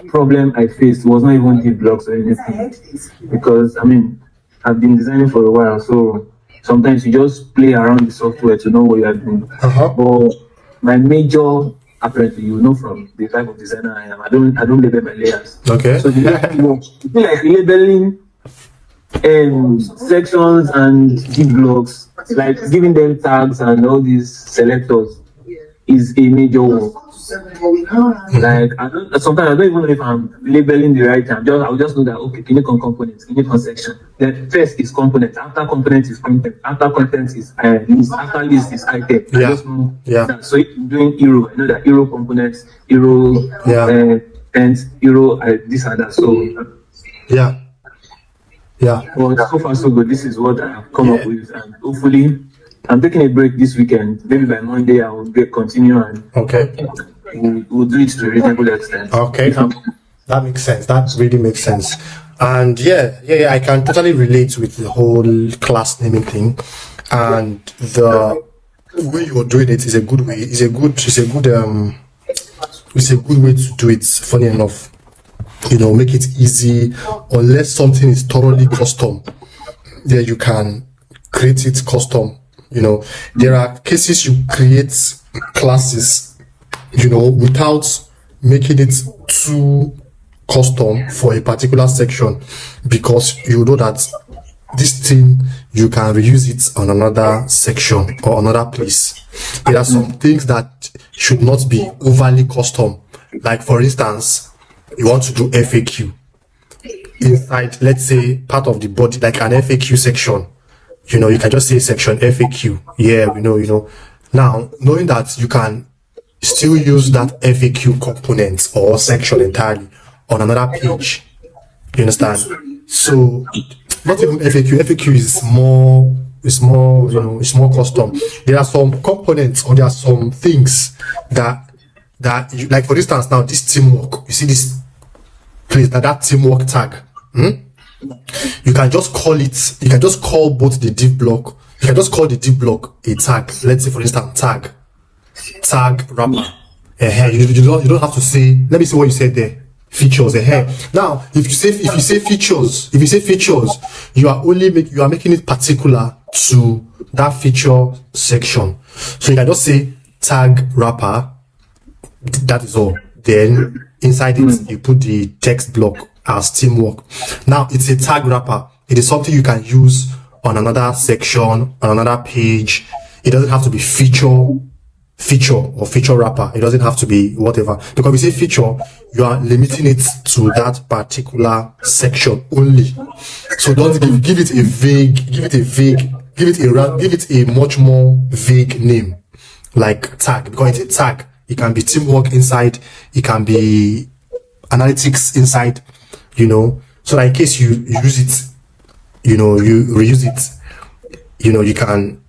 problem I faced was not even deep blocks or anything, because I mean, I've been designing for a while, so sometimes you just play around the software to know what you are doing. But my major, apparently, you know, from the type of designer I am, I don't label my layers. Okay. So you feel like labeling sections and deep blocks, like giving them tags and all these selectors, is a major work. Like sometimes I don't even know if I'm labeling the right time. I'll just know that okay, clinic on components, clinic on section. Then first is component, after component is content, after content is list, after list is item. I just know that. So if I'm doing hero, I know that hero components, hero ends, hero this and that. So well, so far so good. This is what I've come up with, and hopefully I'm taking a break this weekend. Maybe by Monday I will continue and we'll do it to a reasonable extent. Okay, that makes sense. That really makes sense. And I can totally relate with the whole class naming thing, and the way you're doing it is a good way. It's a good way to do it. Funny enough, you know, make it easy. Unless something is thoroughly custom, then you can create it custom. You know, there are cases you create classes, you know, without making it too custom for a particular section, because you know that this thing you can reuse it on another section or another place. There are some things that should not be overly custom. Like for instance, you want to do FAQ inside, let's say, part of the body, like an FAQ section. You know, you can just say section FAQ. Yeah, we know, you know. Now, knowing that you can still use that FAQ component or section entirely on another page. You understand? So, not even FAQ is more, you know, it's more custom. There are some components or there are some things that you, like for instance, now this teamwork, you see this place, that teamwork tag. You can just call it, you can just call both the div block, you can just call the div block a tag. Let's say for instance, tag wrapper. You don't have to say, let me see what you said there. Features. Now, if you say features, you are making it particular to that feature section. So you can just say tag wrapper. That is all. Then inside it, you put the text block as teamwork. Now it's a tag wrapper. It is something you can use on another section, on another page. It doesn't have to be feature or feature wrapper. It doesn't have to be whatever, because we say feature, you are limiting it to that particular section only. So don't give it a much more vague name, like tag, because it's a tag. It can be teamwork inside, it can be analytics inside, you know, so that in case you use it, you know, you reuse it, you know, you can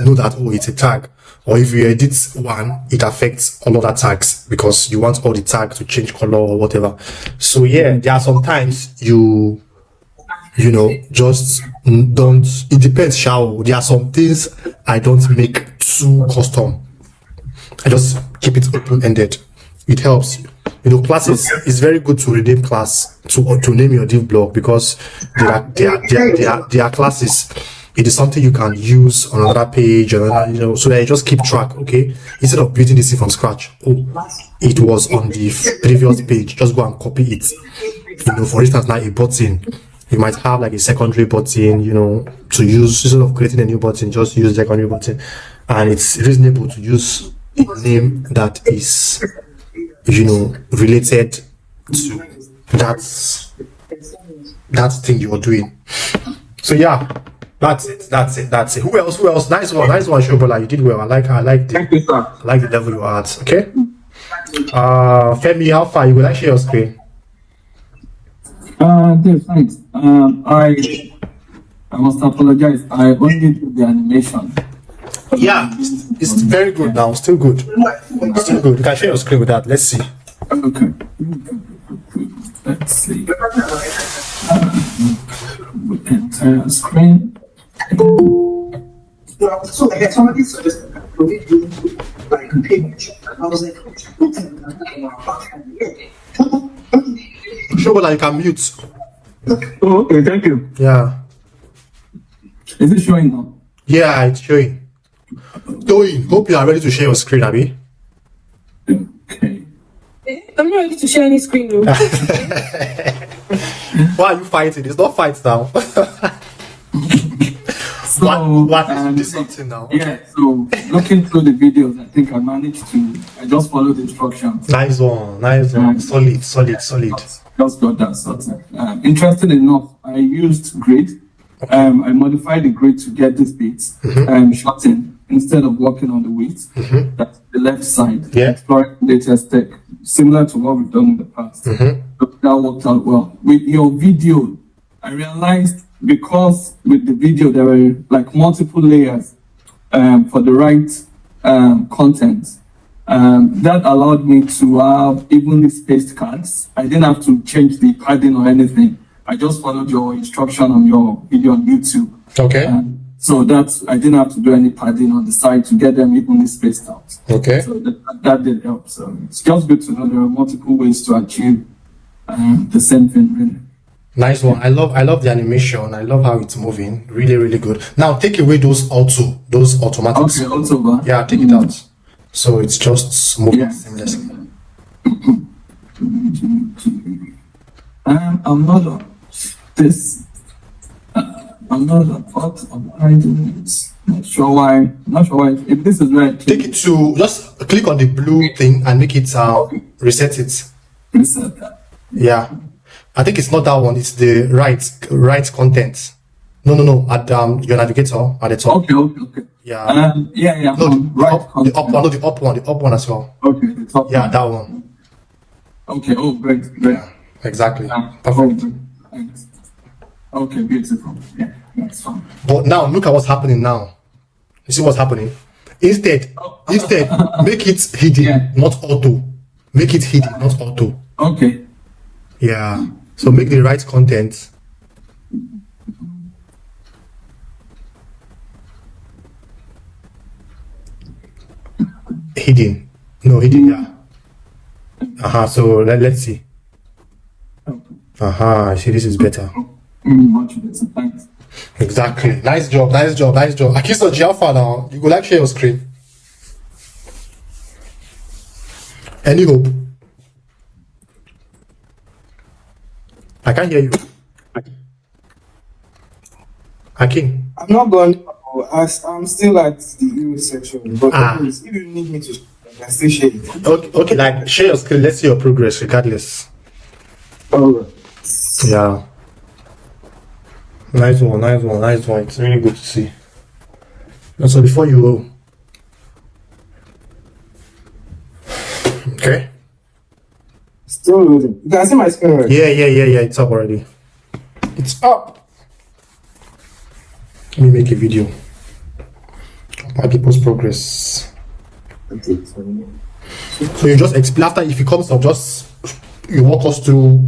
know that, oh, it's a tag. Or if you edit one, it affects all other tags because you want all the tags to change color or whatever. So yeah, there are sometimes you know, just don't, it depends, shall. There are some things I don't make too custom. I just keep it open-ended. It helps. You know, classes is very good to rename class, to name your div block, because there are classes. It is something you can use on another page, or another, you know, so that you just keep track. Okay, instead of building this thing from scratch. Oh, it was on the previous page. Just go and copy it. You know, for instance, now a button, you might have like a secondary button, you know, to use. Instead of creating a new button, just use the secondary button, and it's reasonable to use a name that is, you know, related to that thing you're doing. So yeah, that's it. Who else? Nice one, Shobola. You did well. I like the level you're at. Okay. Femi, how far? You will like share your screen? Thanks. I must apologize. I only did the animation. Yeah, it's very good now. Still good. Still good. You can share your screen with that. Let's see. Okay. Let's see. Entire screen. So I got somebody suggested that we do like a page. I was like, Shobola, you can mute. Oh, okay, thank you. Yeah. Is it showing now? Yeah, it's showing. Toyin, hope you are ready to share your screen, Abby. Okay. I'm not ready to share any screen. No. Why are you fighting? It's not fight now. So, What is something now? yeah, so looking through the videos, I think I managed to, I just followed the instructions. Nice one. Solid. Just got that sorted. Interesting enough, I used grid. I modified the grid to get this bit shortened instead of working on the width. That's the left side. Yeah. Exploring latest tech, similar to what we've done in the past. So that worked out well. With your video, I realized because with the video there were like multiple layers for the right content. That allowed me to have evenly spaced cards. I didn't have to change the padding or anything. I just followed your instruction on your video on YouTube. Okay. So that's, I didn't have to do any padding on the side to get them evenly spaced out. Okay. So that did help. So it's just good to know there are multiple ways to achieve the same thing, really. Nice one. I love the animation. I love how it's moving. Really good. Now take away those automatics. Okay, also, Yeah, take it out. So it's just moving Yeah. seamlessly. I'm not on this. I'm not on what I'm hiding it. Not sure why. If this is right, Take it to just click on the blue thing and make it reset it. reset that. Yeah. I think it's not that one, it's the right content. No. At your navigator at the top. Okay. Yeah. Yeah. No, Right. the up one as well. Okay, the top Yeah, one. that one. Okay. Oh, great. Yeah, exactly. Perfect. Oh, thanks. Okay, beautiful. Yeah, that's fine. But now look at what's happening now. You see what's happening? Instead, make it hidden, Yeah. not auto. Make it hidden, not auto. Okay. Yeah. So make the right content. Hidden. No, hidden, yeah. So let's see. I see this is better. Much better. Thanks. Exactly. Nice job. Akiso Gialfa now. You go like share your screen. Any hope? I can't hear you. Akin. I'm not going. I'm still at the hero section, but please, if you need me to, I can still share it. Okay, like share your screen. Let's see your progress regardless. Alright. Yeah. Nice one. It's really good to see. And so before you go. Okay. Still loading. You can see my screen right? Yeah. It's up already. It's up. Let me make a video of my people's progress. So you just explain after, if it comes up, just you walk us through,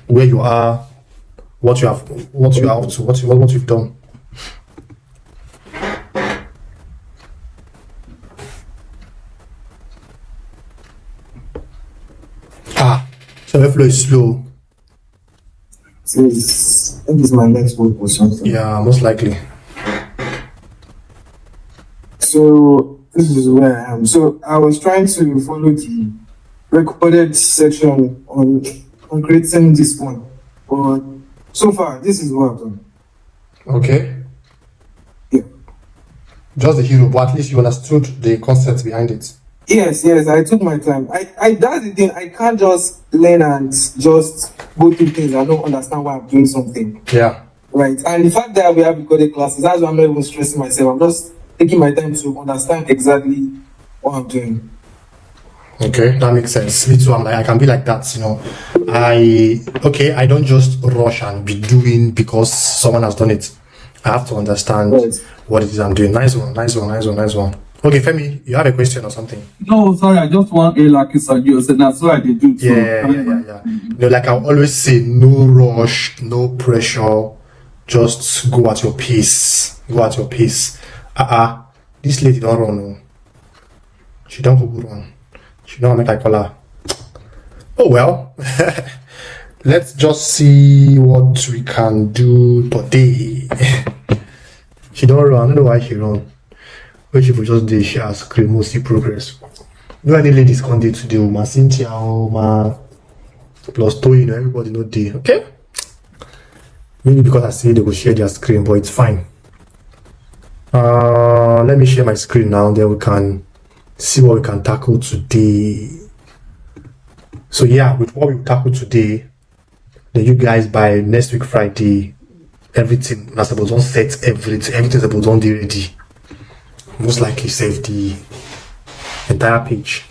where you are, what you have, what you are up to, what you've done. So Webflow is slow. So I think this is my next work or something. Yeah, most likely. So this is where I am. So I was trying to follow the recorded section on creating this one, but so far this is what I've done. Okay. Yeah. Just the hero, but at least you understood the concept behind it. Yes, I took my time. I that's the thing. I can't just learn and just go through things. I don't understand why I'm doing something. Yeah. Right. And the fact that we have recorded classes, that's why I'm not even stressing myself. I'm just taking my time to understand exactly what I'm doing. Okay, that makes sense. Me too. I can be like that, I don't just rush and be doing because someone has done it. I have to understand what it is I'm doing. Nice one. Okay, Femi, you have a question or something? No, sorry, I just want a lucky suggest, and that's why they do. So, Yeah. Like I always say, no rush, no pressure. Just go at your pace. This lady don't run. She don't go run. She don't make I call her. Oh well. Let's just see what we can do today. She don't run. I don't know why she run. Which if we just do, she has screen, we'll see progress. No any ladies can do today. Ma Cynthia, ma plus two, you know, everybody know day. Okay. Maybe because I see they will share their screen, but it's fine. Let me share my screen now, then we can see what we can tackle today. So yeah, with what we tackle today, then you guys by next week Friday, everything that's about to set everything's about to be ready. Most likely save the entire page.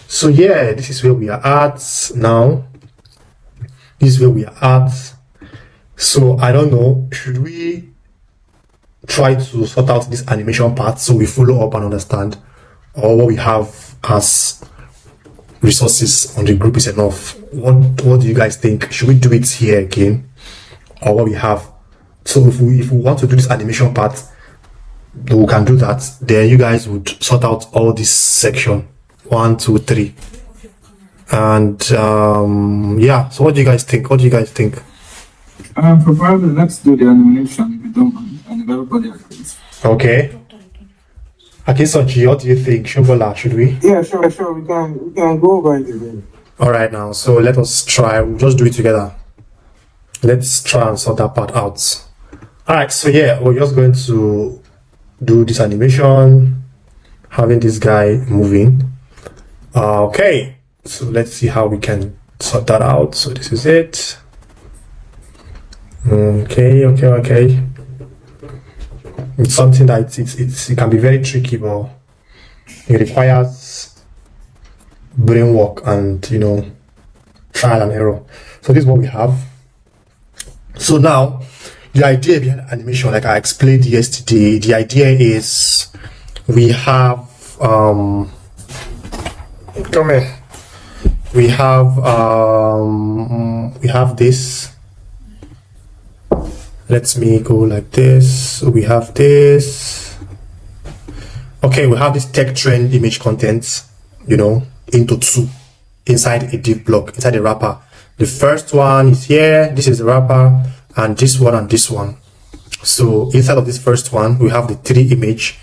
So yeah, this is where we are at now. This is where we are at. So I don't know, should we try to sort out this animation part so we follow up and understand, or what we have as resources on the group is enough? What do you guys think? Should we do it here again, or what we have? So if we want to do this animation part, we can do that. Then you guys would sort out all this section 1, 2, 3, and yeah. So what do you guys think? Preferably let's do the animation if you don't mind, and if everybody agrees. Okay. Okay, so G, what do you think? Shobola, should we? Yeah, sure. We can go over it again. All right, now. So let us try. We'll just do it together. Let's try and sort that part out. All right. So yeah, we're just going to do this animation, having this guy moving. Okay. So let's see how we can sort that out. So this is it. Okay. It's something that it can be very tricky, but it requires brain work and, you know, trial and error. So this is what we have. So now the idea behind animation, like I explained yesterday, the idea is we have we have this. Let me go like this. So we have this. Okay, we have this tech trend image content, you know, into two inside a div block, inside the wrapper. The first one is here. This is the wrapper, and this one and this one. So inside of this first one, we have the 3 image,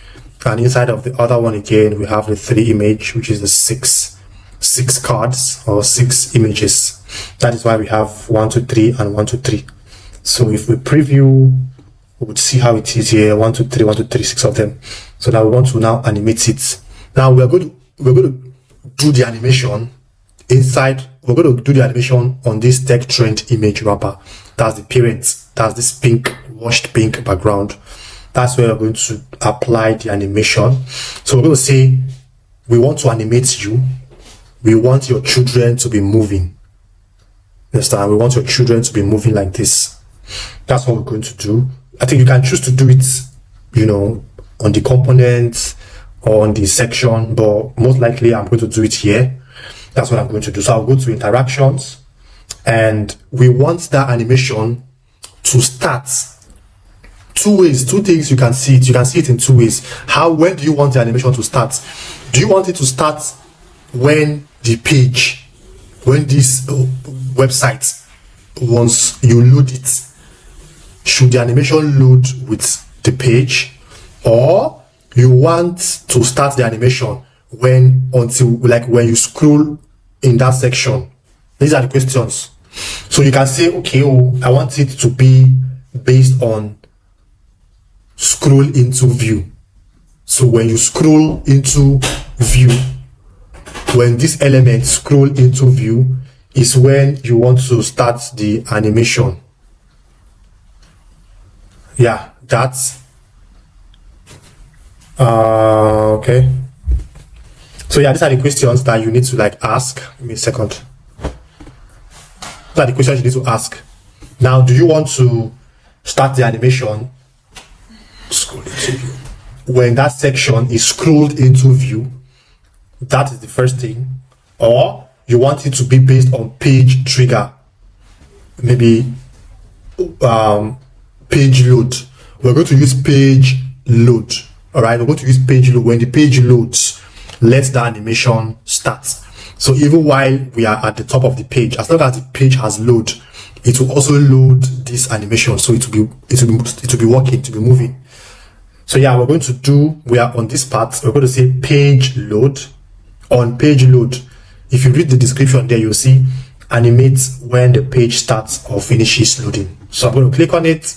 and inside of the other one again, we have the 3 image, which is the six cards or 6 images. That is why we have 1, 2, 3 and 1, 2, 3. So if we preview, we would see how it is here. 1, 2, 3, 1, 2, 3, 6 of them. So now we want to now animate it. Now we're going to do the animation inside. We're going to do the animation on this tech trend image wrapper. That's the parent. That's this pink, washed pink background. That's where we're going to apply the animation. So we're going to say, we want to animate you. We want your children to be moving. Understand? We want your children to be moving like this. That's what we're going to do. I think you can choose to do it, you know, on the components or on the section, but most likely I'm going to do it here. That's what I'm going to do. So I'll go to interactions, and we want that animation to start 2 ways, 2 things. You can see it. You can see it in 2 ways. When do you want the animation to start? Do you want it to start when this website, once you load it? Should the animation load with the page, or you want to start the animation when you scroll in that section? These are the questions. So you can say, okay, I want it to be based on scroll into view. So when you scroll into view, when this element scroll into view is when you want to start the animation. Yeah, that's okay. So yeah, these are the questions that you need to ask. Give me a second. These are the questions you need to ask. Now, do you want to start the animation scroll into view when that section is scrolled into view? That is the first thing. Or you want it to be based on page trigger, maybe page load. We're going to use page load. All right, we're going to use page load. When the page loads, let the animation start. So even while we are at the top of the page, as long as the page has load, it will also load this animation. So it will be working, to be moving. So yeah, we are on this part. We're going to say page load. On page load, if you read the description there, you'll see animate when the page starts or finishes loading. So I'm going to click on it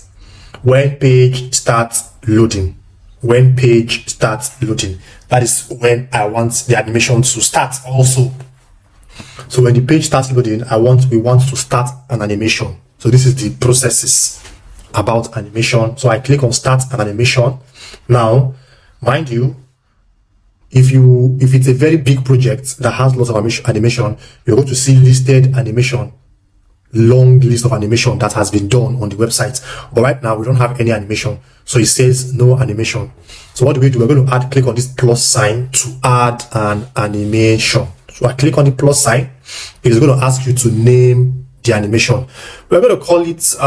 when page starts loading. When page starts loading, that is when I want the animation to start also. So when the page starts loading, we want to start an animation. So this is the processes about animation. So I click on start an animation. Now, mind you, if it's a very big project that has lots of animation, you're going to see listed animation, long list of animation that has been done on the website. But right now we don't have any animation, so it says no animation. So what do? We're going to click on this plus sign to add an animation. So I click on the plus sign. It is going to ask you to name the animation. We're going to call it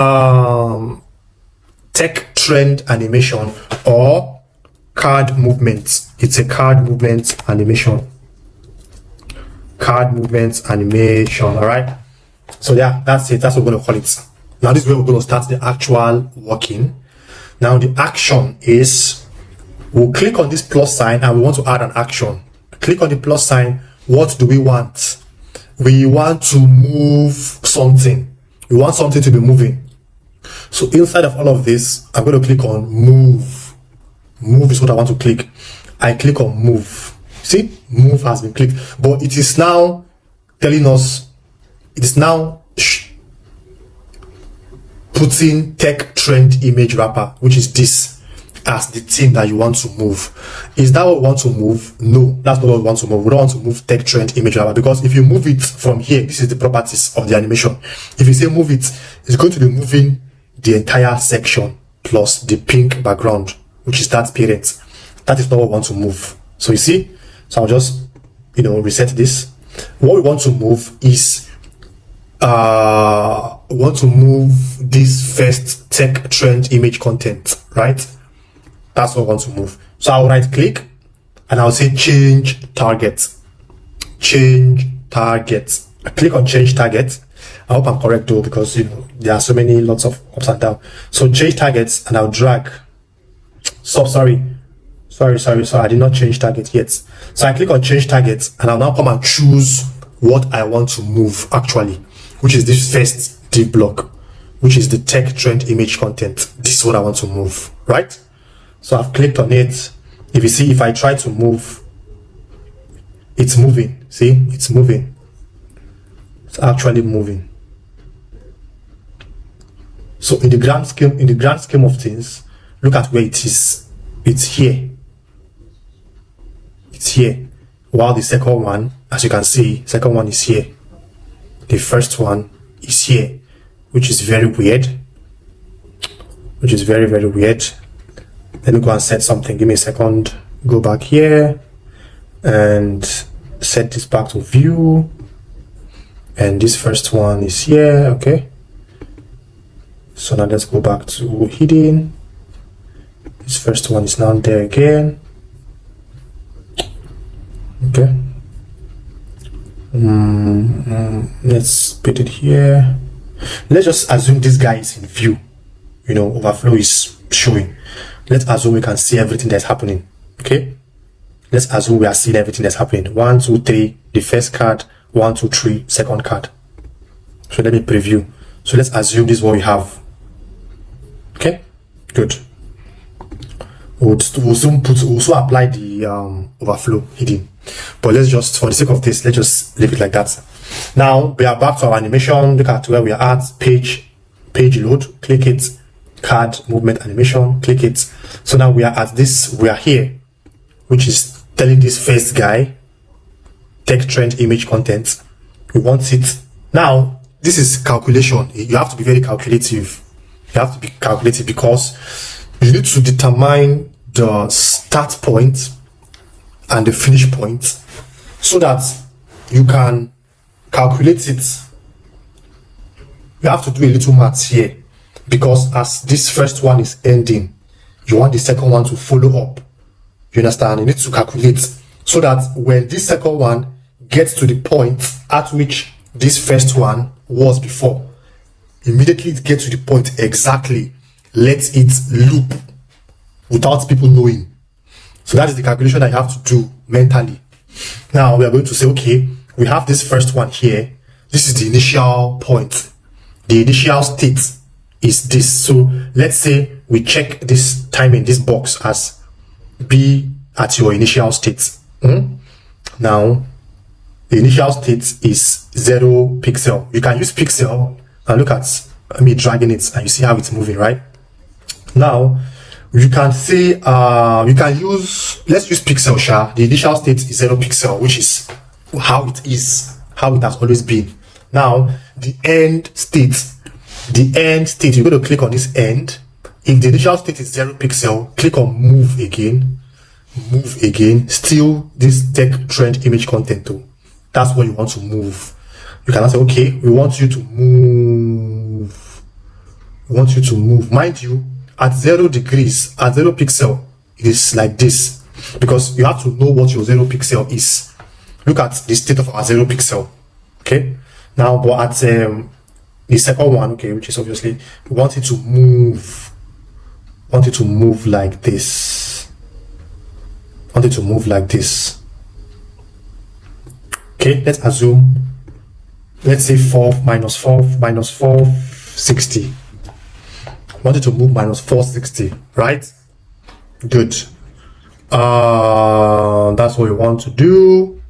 tech trend animation or card movement. It's a card movement animation. Card movement animation. All right. So yeah, that's it. That's what we're going to call it. Now this is where we're going to start the actual working. Now the action is, we'll click on this plus sign and we want to add an action. Click on the plus sign. What do we want? We want to move something. We want something to be moving. So inside of all of this, I'm going to click on move. Move is what I want to click. I click on move. See, move has been clicked, but it is now telling us, it is now putting tech trend image wrapper, which is this, as the thing that you want to move. Is that what we want to move? No, that's not what we want to move. We don't want to move tech trend image wrapper, because if you move it from here, this is the properties of the animation. If you say move it, it's going to be moving the entire section plus the pink background, which is that parent. That is not what we want to move. So you see, so I'll just reset this. What we want to move is we want to move this first tech trend image content, right? That's what I want to move. So I'll right click and I'll say change target. Change target. I click on change target. I hope I'm correct though, because there are so many lots of ups and downs. So change targets and I'll drag. So sorry, I did not change target yet. So I click on change target and I'll now come and choose what I want to move actually, which is this first div block, which is the tech trend image content. This is what I want to move, right? So I've clicked on it. If you see, if I try to move, it's moving. See, it's moving. It's actually moving. So in the grand scheme of things, look at where it is. It's here. It's here. While the second one, as you can see, second one is here. The first one is here, which is very weird. Which is very, very weird. Let me go and set something. Give me a second. Go back here and set this back to view. And this first one is here. Okay. So now let's go back to hidden. This first one is now there again. Okay. Let's put it here. Let's just assume this guy is in view. Overflow is showing. Let's assume we can see everything that's happening. Okay. Let's assume we are seeing everything that's happening. 1, 2, 3. The first card. 1, 2, 3. Second card. So let me preview. So let's assume this is what we have. Okay. Good. We'll soon apply the overflow hidden, but let's just, for the sake of this, let's just leave it like that. Now we are back to our animation. Look at where we are at. Page load. Click it. Card movement animation. Click it. So now we are at this. We are here, which is telling this first guy tech trend image content. We want it now. This is calculation. You have to be very calculative. You have to be calculative because you need to determine the start point and the finish point so that you can calculate it. You have to do a little maths here, because as this first one is ending, you want the second one to follow up. You understand? You need to calculate so that when this second one gets to the point at which this first one was before, immediately it gets to the point exactly, let it loop without people knowing. So that is the calculation that you have to do mentally. Now we are going to say, okay, we have this first one here. This is the initial point. The initial state is this. So let's say we check this time in this box as be at your initial state. Now the initial state is 0 pixel. You can use pixel and look at me dragging it and you see how it's moving, right? Now you can say you can use, let's use pixel sha. The initial state is 0 pixel, which is how it is, how it has always been. Now the end state, you're going to click on this end. If the initial state is 0 pixel, click on move again, still this tech trend image content too. That's what you want to move. You can say, okay, we want you to move. Mind you, at 0 degrees, at 0 pixel, it is like this, because you have to know what your 0 pixel is. Look at the state of our 0 pixel. Okay, now but at the second one, okay, which is obviously we want it to move. Like this. Okay, let's assume, let's say 4 minus 460. Want it to move minus 460, right? Good. That's what we want to do.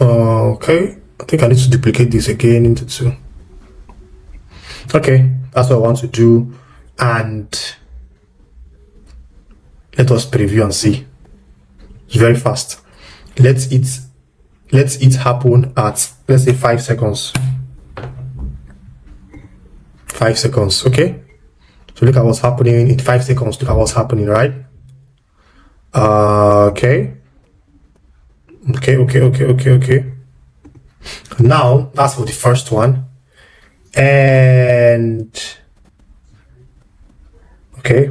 Okay, I think I need to duplicate this again into 2. Okay, that's what I want to do, and let us preview and see. It's very fast. Let it happen at, let's say, 5 seconds. 5 seconds. Okay, so look at what's happening in 5 seconds. Look at what's happening, right? Okay. Now that's for the first one, and okay,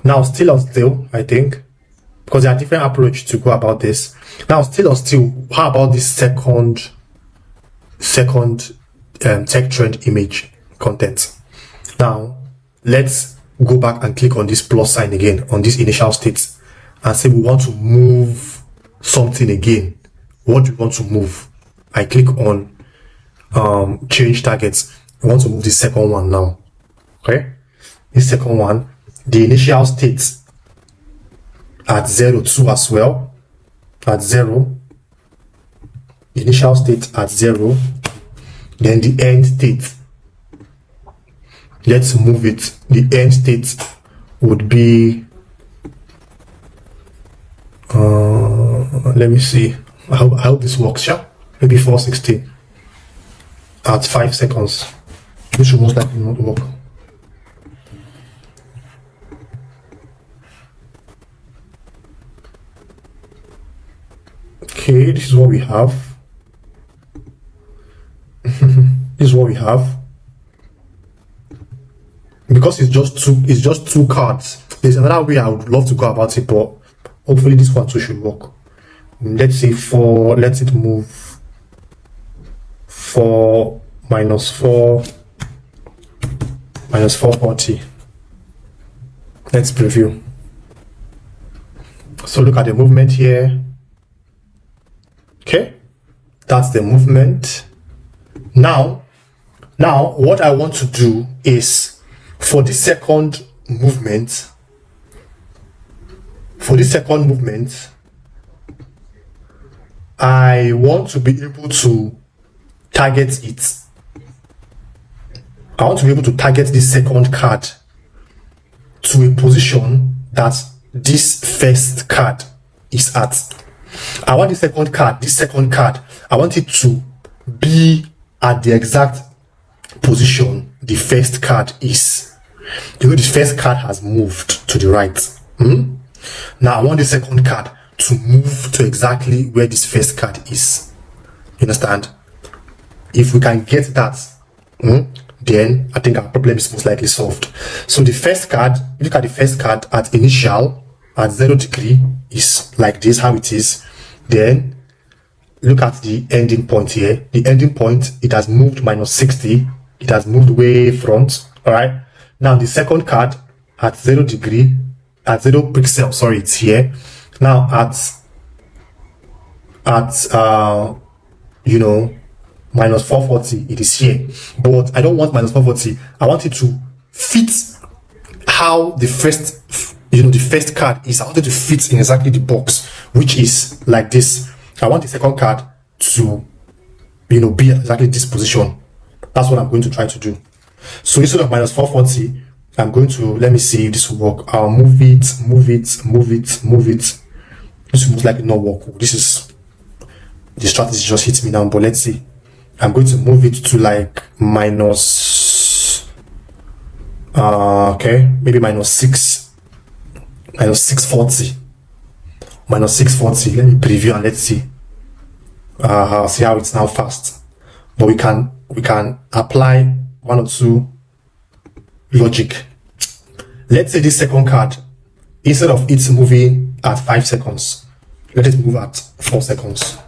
now still on still, I think, because there are different approaches to go about this. Now still on still, how about this second tech trend image content? Now let's go back and click on this plus sign again on this initial state and say we want to move something again. What do we want to move? I click on change targets. I want to move the second one now. Okay, this second one, the initial state at 0 too as well. At 0, initial state at 0, then the end state. Let's move it. The end state would be let me see. I hope this works. Yeah, maybe 460 at 5 seconds. This should most likely not work. Okay, this is what we have. This is what we have. Because it's just two cards. There's another way I would love to go about it, but hopefully this one too should work. Let's say let's it move 4 minus 440. Let's preview. So look at the movement here. Okay, that's the movement. Now what I want to do is for the second movement, I want to be able to target it. I want to be able to target this second card to a position that this first card is at. I want the second card, I want it to be at the exact position the first card is. You know, the first card has moved to the right. Now I want the second card to move to exactly where this first card is. You understand? If we can get that, then I think our problem is most likely solved. So the first card, look at the first card at initial, at 0 degree, is like this, how it is. Then look at the ending point here. The ending point, it has moved minus 60. It has moved way front. All right. Now the second card at 0 degree, at 0 pixel, sorry, it's here. Now you know, minus 440, it is here. But I don't want minus 440. I want it to fit how the first, you know, the first card is. I want it to fit in exactly the box, which is like this. I want the second card to, you know, be exactly this position. That's what I'm going to try to do. So instead of minus 440, I'm going to, let me see if this will work. I'll move it. This will most likely not work. This is, the strategy just hit me down, but let's see. I'm going to move it to like minus, okay, maybe minus 640. Minus 640. Let me preview and let's see. See how it's now fast. But we can apply one or two logic. Let's say this second card, instead of it moving at 5 seconds, let it move at 4 seconds.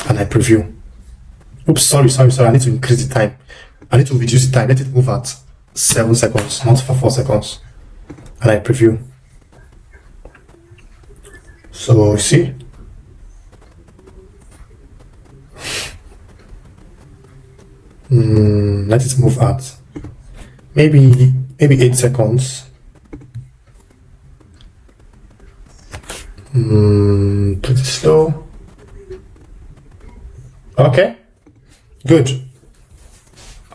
And I preview. Oops, sorry. I need to increase the time. I need to reduce the time. Let it move at 7 seconds, not for 4 seconds. And I preview. So you see, let it move at maybe 8 seconds. Pretty slow. Okay, good.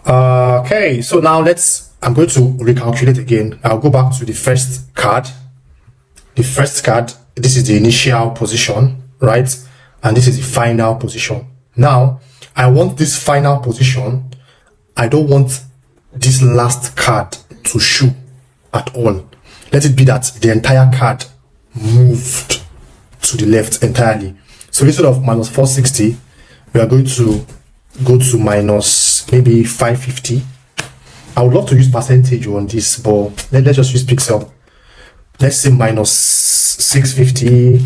Okay, so now I'm going to recalculate again. I'll go back to the first card. The first card, this is the initial position, right? And this is the final position. Now, I want this final position. I don't want this last card to show at all. Let it be that the entire card moved to the left entirely. So instead of minus 460, we are going to go to minus maybe 550. I would love to use percentage on this, but let's just use pixel. Let's say minus 650.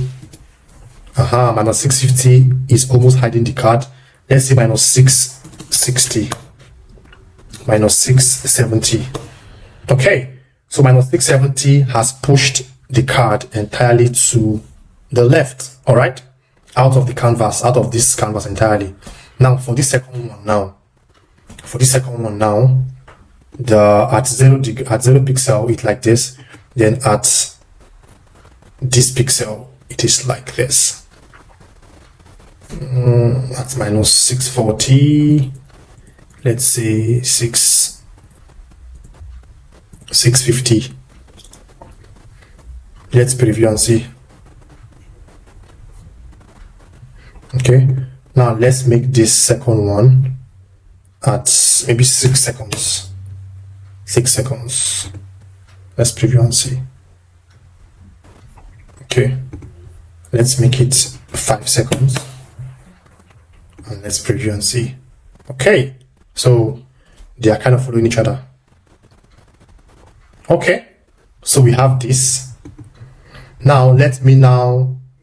Minus 650 is almost hiding the card. Let's say minus 660. Minus 670. Okay, so minus 670 has pushed the card entirely to the left. All right, out of the canvas, out of this canvas entirely. Now for this second one now, at 0 pixel it's like this. Then at this pixel it is like this. That's minus 640. Let's say 650. Let's preview and see. Okay, now let's make this second one at maybe 6 seconds. 6 seconds. Let's preview and see. Okay, let's make it 5 seconds. And let's preview and see. Okay, so they are kind of following each other. Okay, so we have this. Now let me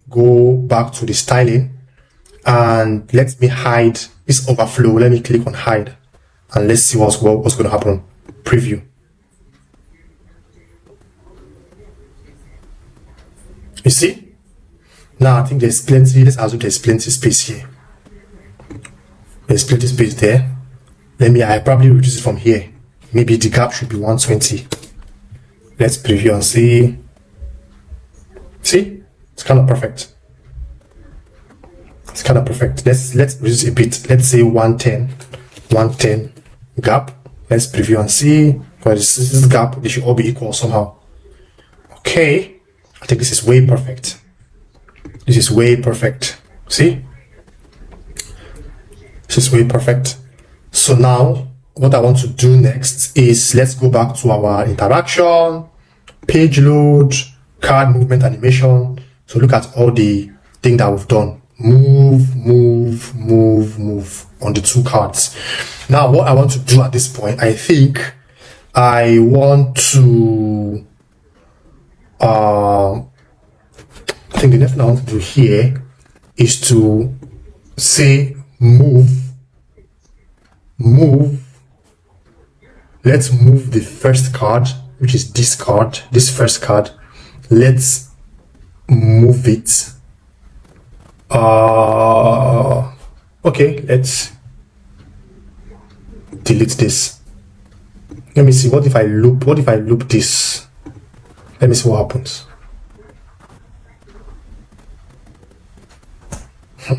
go back to the styling and let me hide this overflow. Let me click on hide and let's see what's going to happen. Preview. You see? Now I think there's plenty. Let's assume there's plenty space here. There's plenty space there. I probably reduce it from here. Maybe the gap should be 120. Let's preview and see. See? It's kind of perfect. It's kind of perfect. Let's reduce a bit. Let's say 110 gap. Let's preview and see. For this gap, they should all be equal somehow. Okay, I think this is way perfect. This is way perfect. See? This is way perfect. So now what I want to do next is let's go back to our interaction, page load, card movement animation. So look at all the thing that we've done. Move on the two cards. Now what I want to do at this point, I think I want to I think the next thing I want to do here is to say move. Let's move the first card, which is this card, this first card. Let's move it. Okay, let's delete this. Let me see. What if I loop this? Let me see what happens.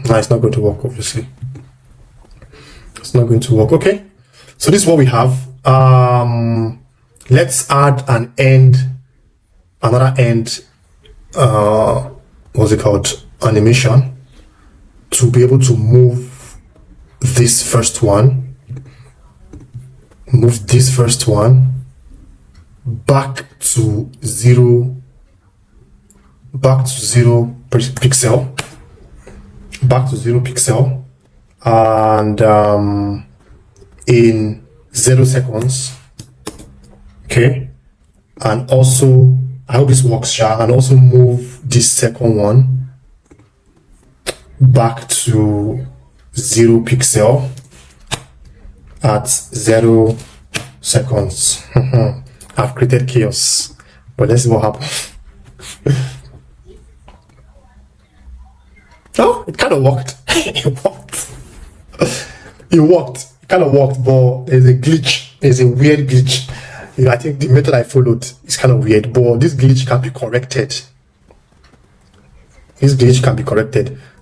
No, it's not going to work, obviously. It's not going to work. Okay, so this is what we have. Let's add an end, another end, what's it called, animation, to be able to move this first one, move this first one back to zero pixel, and in 0 seconds. Okay, and also I hope this works, Sha, and also move this second one back to 0 pixel at 0 seconds. I've created chaos, but let's see what happens. Oh, it kind of worked. It worked. It kind of worked, but there's a glitch. There's a weird glitch. I think the method I followed is kind of weird, but this glitch can be corrected.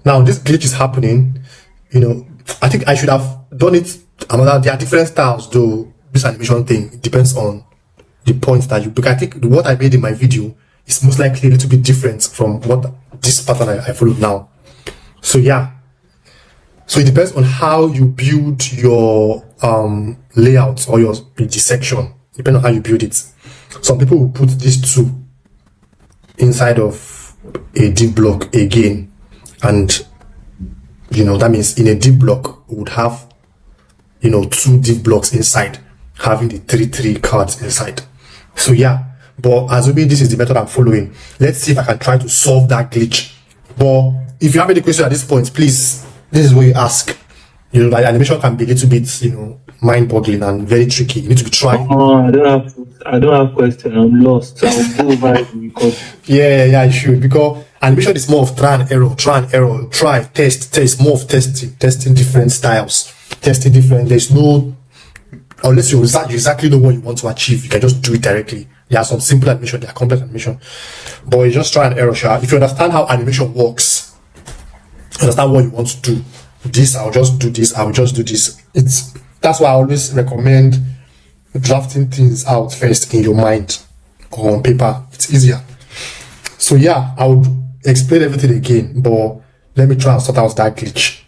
Now, this glitch is happening. I think I should have done it another. There are different styles, though. This animation thing, it depends on the points that you pick. I think what I made in my video is most likely a little bit different from what this pattern I followed now. So yeah, so it depends on how you build your layout or your section. Depending on how you build it. Some people will put these two inside of a div block again, and that means in a div block we would have 2 div blocks inside, having the 3 cards inside. So yeah, but assuming this is the method I'm following, let's see if I can try to solve that glitch. But if you have any question at this point, please, this is what you ask. The animation can be a little bit, mind-boggling and very tricky. You need to be trying. I don't have question. I'm lost. I'll go over it because Yeah, you should, because animation is more of try and error, try, test, more of testing different styles, testing different. There's no, unless you exactly know what you want to achieve, you can just do it directly. There are some simple animation, there are complex animation, but you just try and error. If you understand how animation works, understand what you want to do. I'll just do this. That's why I always recommend drafting things out first in your mind or on paper. It's easier. So yeah, I would explain everything again, but let me try and sort out that glitch.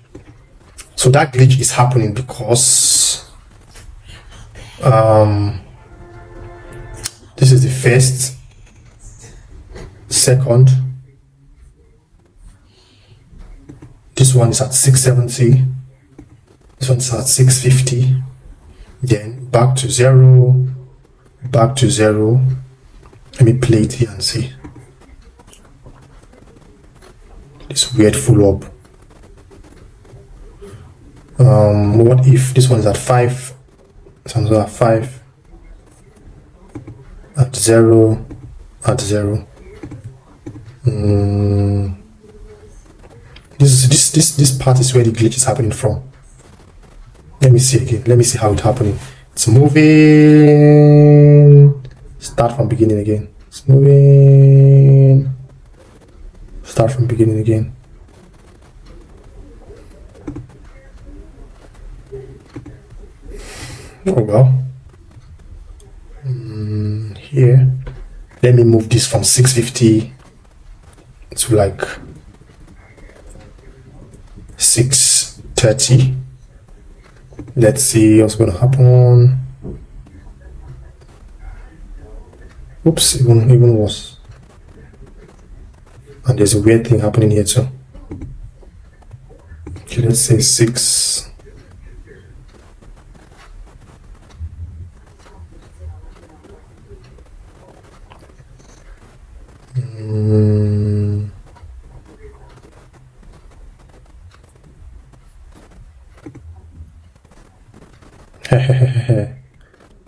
So that glitch is happening because this is the first, second. This one is at 670. This one is at 650. Then back to 0. Back to 0. Let me play it here and see. This weird follow up. What if this one is at 5? This one's at 5. At 0. At 0. This part is where the glitch is happening from. Let me see again. Let me see how it's happening. It's moving. Start from beginning again. It's moving. Start from beginning again. Oh well. Here. Let me move this from 650 to like 630. Let's see what's going to happen. Oops, even worse. And there's a weird thing happening here too. Okay, let's say 6.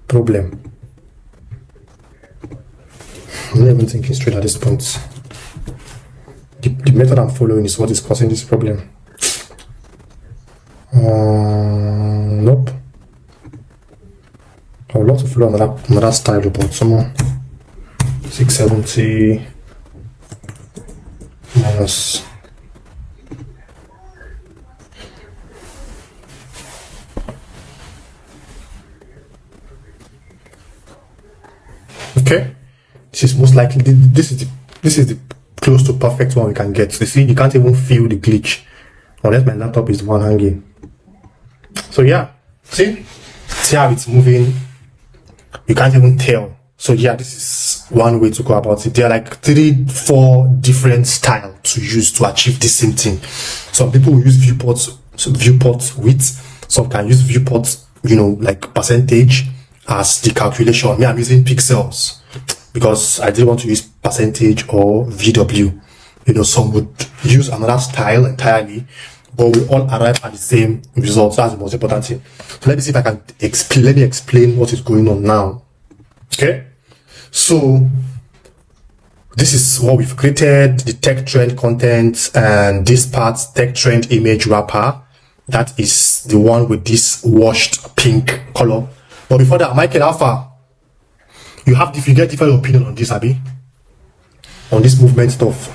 Problem. I'm not even thinking straight at this point. The method I'm following is what is causing this problem. Nope. I would love to follow another style, but someone 670 minus okay. This is most likely this is the close to perfect one we can get. You see, you can't even feel the glitch unless my laptop is the one hanging. So yeah, see how it's moving. You can't even tell. So yeah, this is one way to go about it. There are like 3-4 different styles to use to achieve the same thing. Some people will use viewport width. Some can use viewport, like percentage as the calculation. Me, I'm using pixels because I didn't want to use percentage or VW. Some would use another style entirely, but we all arrive at the same results. That's the most important thing. So let me see if I can explain what is going on now. Okay, so this is what we've created: the tech trend content, and this part tech trend image wrapper. That is the one with this washed pink color. But before that, Michael Alpha, you get different opinion on this, Abby, on this movement stuff.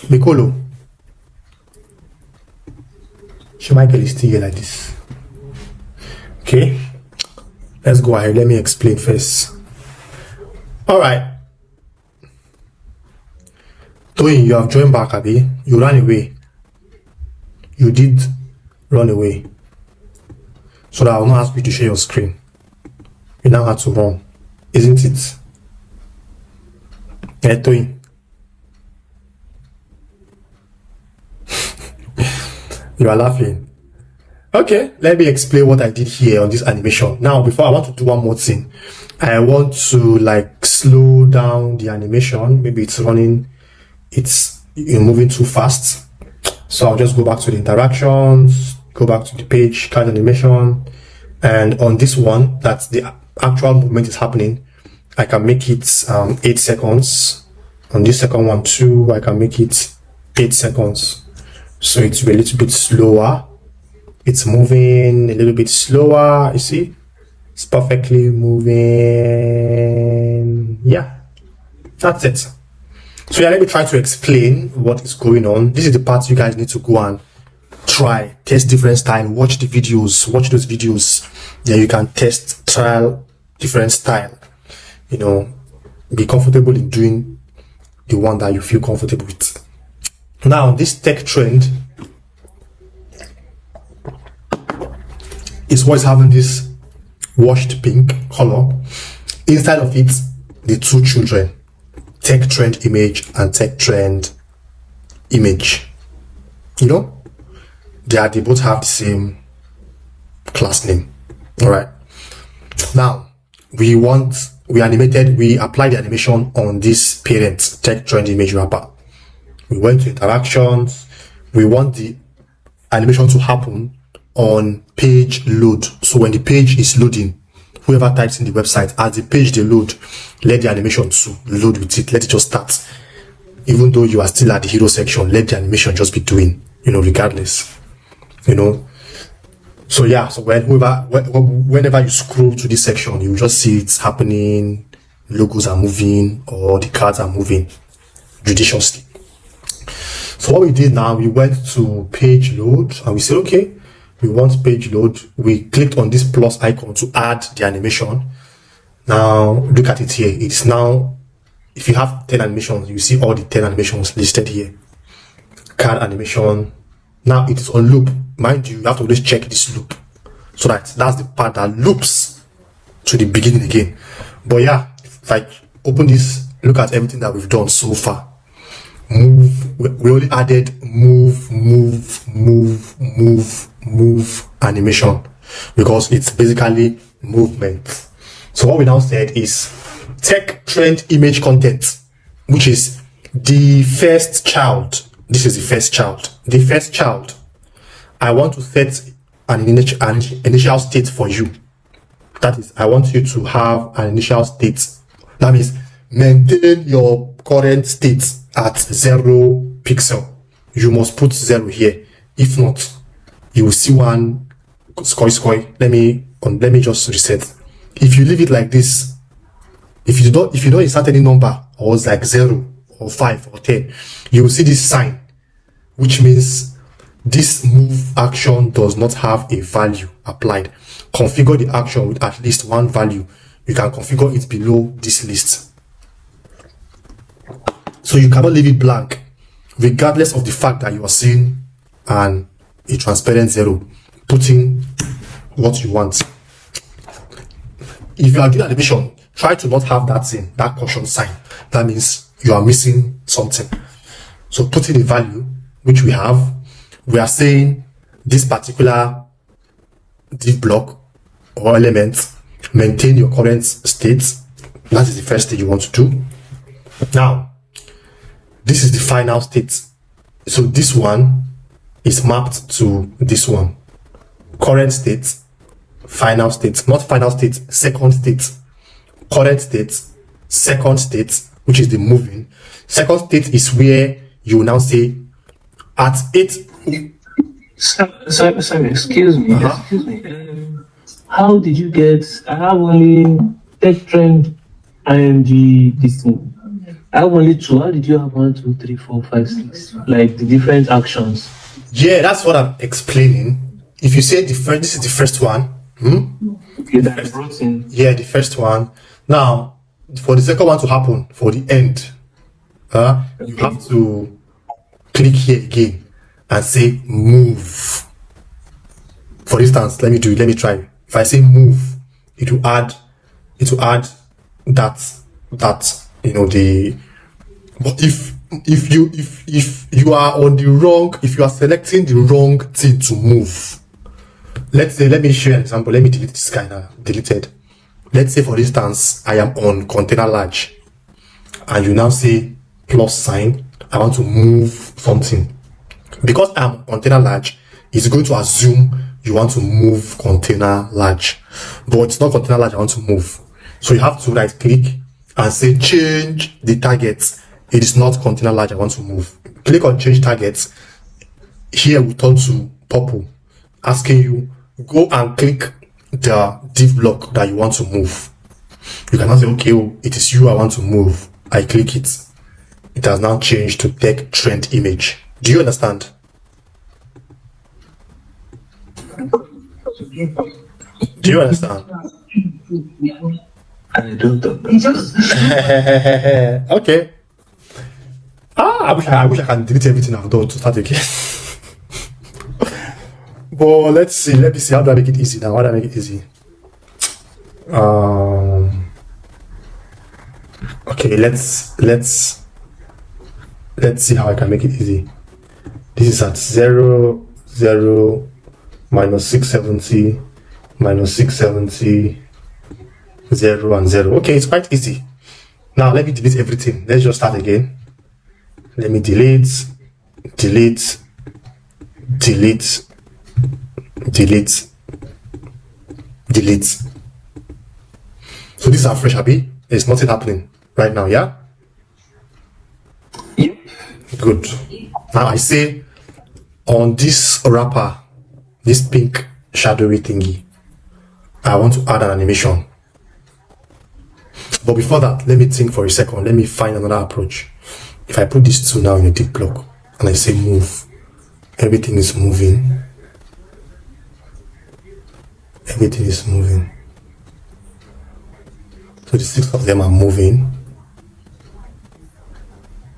Mikolo, Michael is still here like this. Okay, let's go ahead. Let me explain first. All right, Toyin, you have joined back, Abby. You ran away. You did run away. So that I will not ask you to share your screen. You now have to run, isn't it? Yeah, Toyin. You are laughing. Okay, let me explain what I did here on this animation. Now, before I want to do one more thing, I want to slow down the animation. Maybe it's moving too fast. So I'll just go back to the interactions, go back to the page, card animation, and on this one, that's the actual movement is happening. I can make it 8 seconds. On this second one too, I can make it 8 seconds. So it's a little bit slower. It's moving a little bit slower. You see, it's perfectly moving. Yeah, that's it. So yeah, let me try to explain what is going on. This is the part you guys need to go and try, test different style, watch those videos. Yeah, you can test, trial different style. Be comfortable in doing the one that you feel comfortable with. Now, this tech trend is what's having this washed pink color. Inside of it, the two children, tech trend image and tech trend image. They both have the same class name. All right. Now we applied the animation on this parent tech trend image wrapper. We went to interactions. We want the animation to happen on page load. So when the page is loading, whoever types in the website, as the page they load, let the animation to load with it. Let it just start. Even though you are still at the hero section, let the animation just be doing, regardless. So yeah, so whenever you scroll to this section, you just see it's happening, logos are moving, or the cards are moving judiciously. So what we did now, we went to page load and we said, okay, we want page load. We clicked on this plus icon to add the animation. Now look at it here. It's now, if you have 10 animations, you see all the 10 animations listed here. Card animation. Now it is on loop. Mind you, you have to always check this loop. So that's the part that loops to the beginning again. But yeah, if I open this, look at everything that we've done so far. Move, we only added move animation because it's basically movement. So what we now said is tech trend image content, which is the first child. This is the first child. I want to set an initial state for you. That is, I want you to have an initial state. That means maintain your current state at 0 pixel. You must put 0 here. If not, you will see one score. Let me just reset. If you leave it like this, if you don't insert any number, or it's like 0 or 5 or 10, you will see this sign, which means this move action does not have a value applied. Configure the action with at least one value. You can configure it below this list. So you cannot leave it blank, regardless of the fact that you are seeing a transparent 0. Put in what you want. If you are doing animation, try to not have that thing, that caution sign. That means you are missing something. So put in a value, which we have. We are saying this particular div block or element, maintain your current state. That is the first thing you want to do. Now, this is the final state. So this one is mapped to this one. Current state, final state, not final state, second state. Current state, second state, which is the moving. Second state is where you now say at 8. Sorry, excuse me. Excuse me. How did you get? I have only tech trend IMG this thing. I have only 2. How did you have 1, 2, 3, 4, 5, 6? Like the different actions. Yeah, that's what I'm explaining. If you say this is the first one. Okay, that I brought in. Yeah, the first one. Now, for the second one to happen, for the end, you have to click here again and say move. For instance, let me try. If I say move, it will add that but if you are on the wrong, if you are selecting the wrong thing to move, let me show you an example. Let me delete this guy now. Deleted. Let's say, for instance, I am on container large and you now say plus sign. I want to move something. Because I'm on container large, it's going to assume you want to move container large, but it's not container large I want to move. So you have to right click and say change the target. It is not container large I want to move. Click on change targets. Here we turn to purple, asking you go and click the div block that you want to move. You can now say, okay, it is you I want to move. I click it. It has now changed to tech trend image. Do you understand? Do you understand? I don't. Okay. I wish I can delete everything I've done to start again. But let's see. Let me see. How do I make it easy now? How do I make it easy? Okay. Let's see how I can make it easy. This is at 0, 0, minus 670, minus 670, 0 and 0. Okay, it's quite easy. Now let me delete everything. Let's just start again. Let me delete. So these are fresh, Abby. There's nothing happening right now, yeah? Yep. Good. Now I say on this wrapper, this pink shadowy thingy, I want to add an animation. But before that, let me think for a second. Let me find another approach. If I put these two now in a deep block and I say move, everything is moving. Everything is moving. So the 6 of them are moving.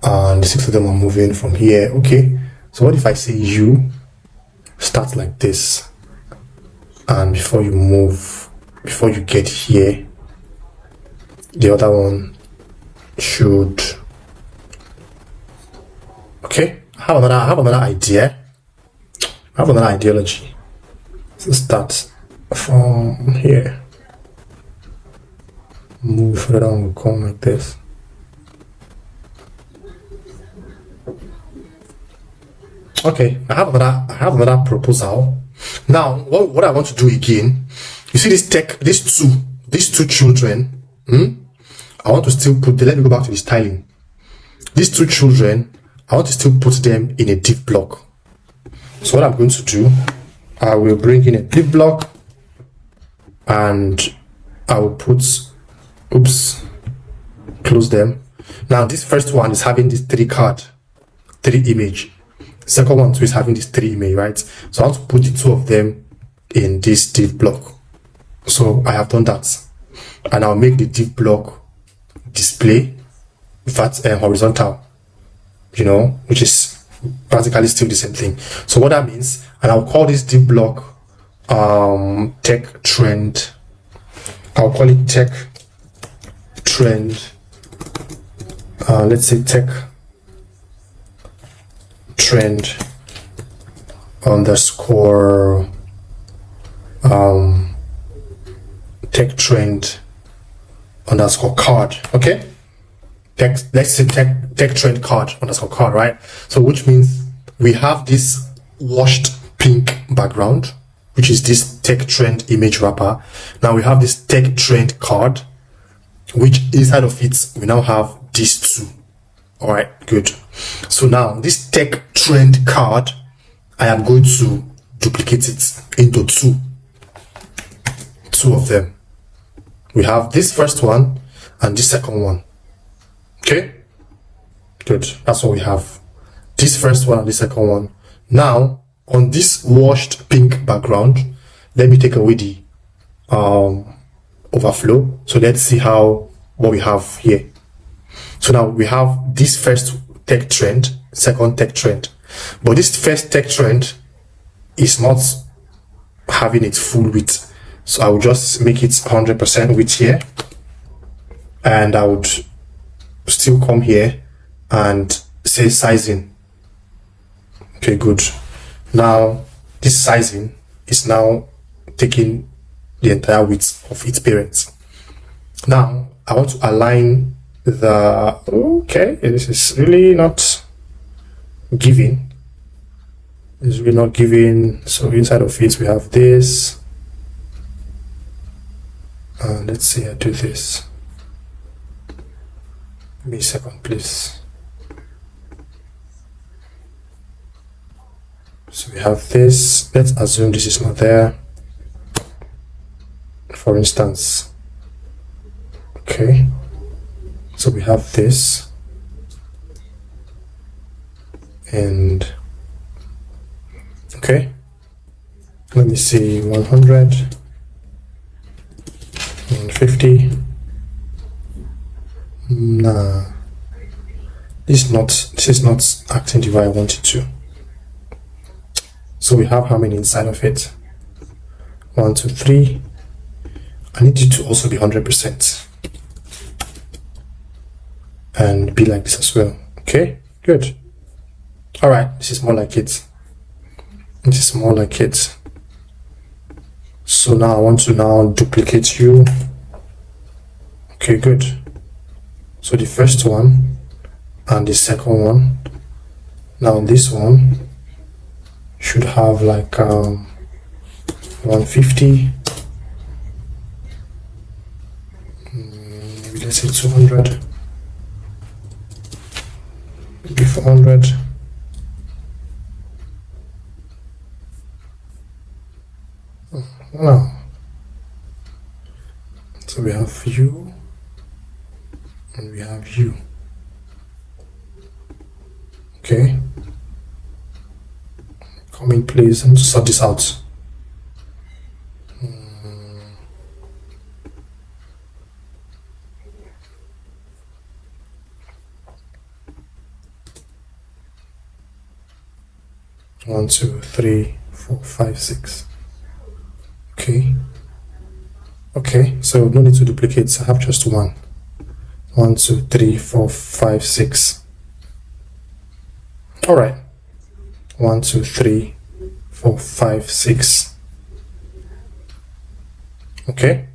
And the 6 of them are moving from here. Okay. So what if I say you start like this? And before you move, before you get here, the other one should. Okay, I have another idea. I have another ideology. So start from here. Move further down, we'll come like this. Okay, I have another proposal. Now, what I want to do again, you see these two children, I want to still put, let me go back to the styling. These two children, I want to still put them in a div block. So what I'm going to do, I will bring in a div block and I will put, oops, close them. Now this first one is having this 3 image. Second one too is having this 3 image, right? So I want to put the 2 of them in this div block. So I have done that, and I'll make the div block display horizontal, you know, which is practically still the same thing. So what that means, and I'll call this div block tech trend. I'll call it tech trend. Let's say tech trend underscore tech trend underscore card. Okay, let's say tech trend card underscore card, right? So which means we have this washed pink background, which is this tech trend image wrapper. Now we have this tech trend card, which inside of it we now have these 2. All right, good. So now this tech trend card, I am going to duplicate it into 2 of them. We have this first one and this second one. Okay, good. That's what we have. This first one and the second one. Now on this washed pink background, let me take away the overflow. So let's see what we have here. So now we have this first tech trend, second tech trend, but this first tech trend is not having its full width. So I will just make it 100% width here, and I would still come here and say sizing. Okay, good. Now this sizing is now taking the entire width of its parents. Now I want to align this is really not giving. It's really not giving. So inside of it we have this. Let's see, I do this. Give me a second, please. So we have this. Let's assume this is not there, for instance. Okay, so we have this, and okay, let me see, 100 and 50. Nah, this is not acting the way I want it to. So we have how many inside of it? 1, 2, 3. I need it to also be 100% and be like this as well. Okay, good. All right, this is more like it. This is more like it. So now I want to now duplicate you. Okay, good. So the first one and the second one. Now this one should have like 150. Maybe let's say 200. Maybe 400. Now, so we have you and we have you. Okay, come in please and sort this out. One, 2, 3, 4, 5, 6. Okay, so no need to duplicate, so I have just 1. 1, 2, 3, 4, 5, 6. All right, 1, 2, 3, 4, 5, 6. Okay.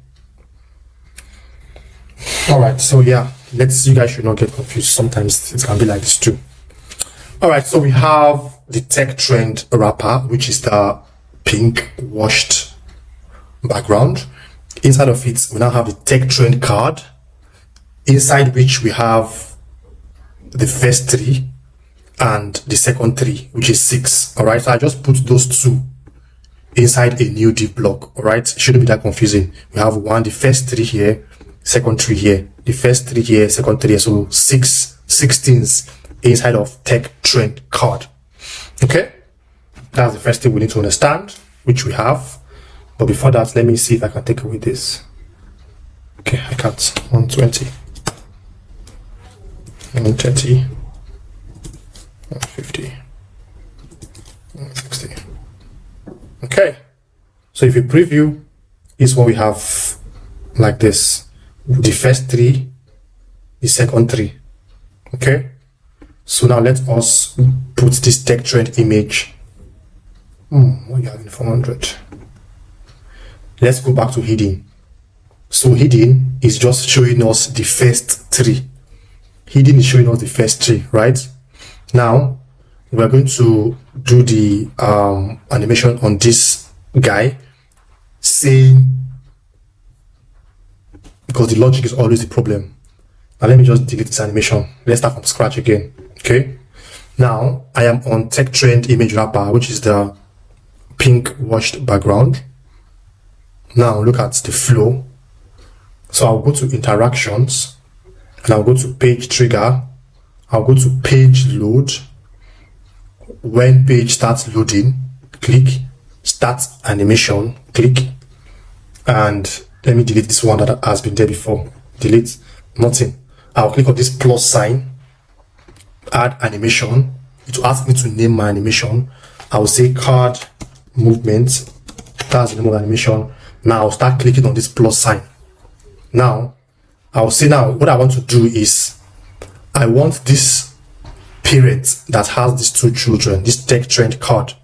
All right, so yeah, you guys should not get confused. Sometimes it can be like this too. All right, so we have the tech trend wrapper, which is the pink washed background. Inside of it, we now have the tech trend card, inside which we have the first 3 and the second 3, which is 6. All right, so I just put those 2 inside a new div block. All right, it shouldn't be that confusing. We have the first 3 here, second 3 here, the first 3 here, second 3 here. So 16s inside of tech trend card. Okay, that's the first thing we need to understand, which we have. But before that, let me see if I can take away this. Okay, I can't. 120, 130, 150, 160. Okay, so if you preview, is what we have like this: the first 3, the second 3. Okay, so now let us put this tech trend image. What are you having? 400. Let's go back to hidden. So hidden is just showing us the first 3. Hidden is showing us the first 3, right? Now we're going to do the animation on this guy, saying, because the logic is always the problem. Now let me just delete this animation. Let's start from scratch again. Okay, now I am on tech trend image wrapper, which is the pink washed background. Now look at the flow. So I'll go to interactions and I'll go to page trigger. I'll go to page load. When page starts loading, click start animation, click, and let me delete this one that has been there before. Delete, nothing. I'll click on this plus sign, add animation. It will ask me to name my animation. I will say card movement. That's the name of the animation. Now I'll start clicking on this plus sign. Now I'll say, now what I want to do is, I want this parent that has these 2 children, this tech trend card.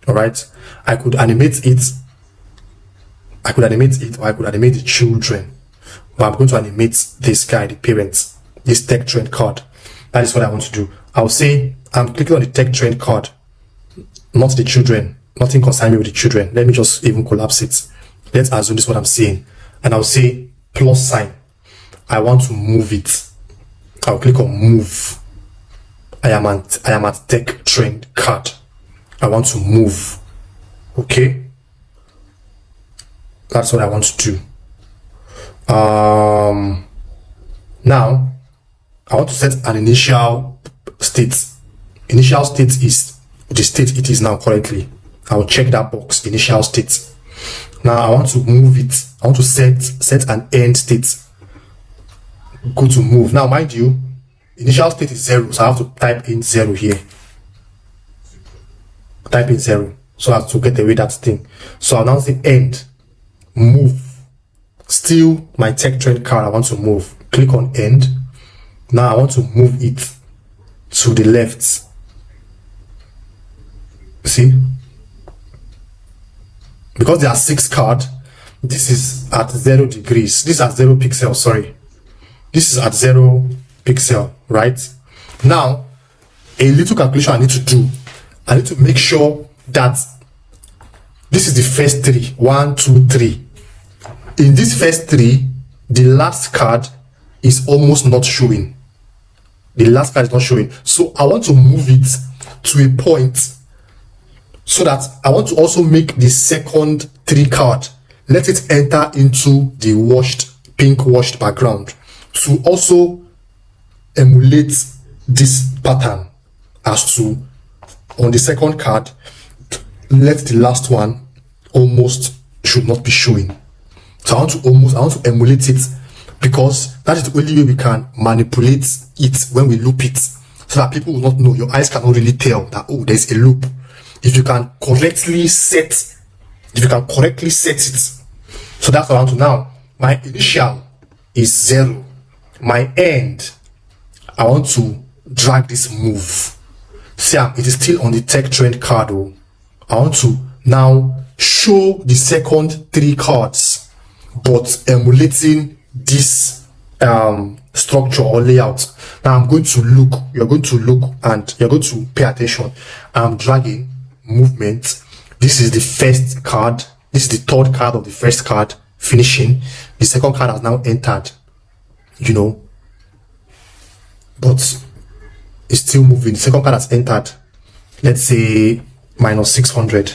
All right, I could animate it, or I could animate the children, but I'm going to animate this guy, the parent, this tech trend card. That is what I want to do. I'll say I'm clicking on the tech trend card, not the children. Nothing concerns me with the children. Let me just even collapse it. Let's assume this is what I'm seeing, and I'll say plus sign. I want to move it. I'll click on move. I am at tech trend card. I want to move. Okay, that's what I want to do. Now I want to set an initial state. Initial state is the state it is now currently. I'll check that box, initial state. Now I want to move it. I want to set an end state. Go to move. Now mind you, initial state is 0, so I have to type in 0 here. Type in 0 so as to get away that thing. So I'll now say end, move. Still my tech trend card, I want to move. Click on end. Now I want to move it to the left. See, because there are 6 cards, this is at 0 degrees. This is at 0 pixels, sorry. This is at 0 pixel, right? Now, a little calculation I need to do. I need to make sure that this is the first 3. 1, 2, 3. In this first 3, the last card is almost not showing. The last card is not showing. So I want to move it to a point so that I want to also make the second 3 card. Let it enter into the pink washed background to also emulate this pattern as to, on the second card, let the last one almost should not be showing. So I want to emulate it, because that is the only way we can manipulate it when we loop it, so that people will not know. Your eyes cannot really tell that, oh, there's a loop. If you can correctly set it. So that's what I want to now. My initial is 0. My end, I want to drag this move. See, it is still on the tech trend card. Oh. I want to now show the second 3 cards, but emulating this structure or layout. Now I'm going to look, you're going to look and you're going to pay attention. I'm dragging movement This is the first card. This is the third card of the first card finishing. The second card has now entered, you know, but it's still moving. The second card has entered, let's say minus 600.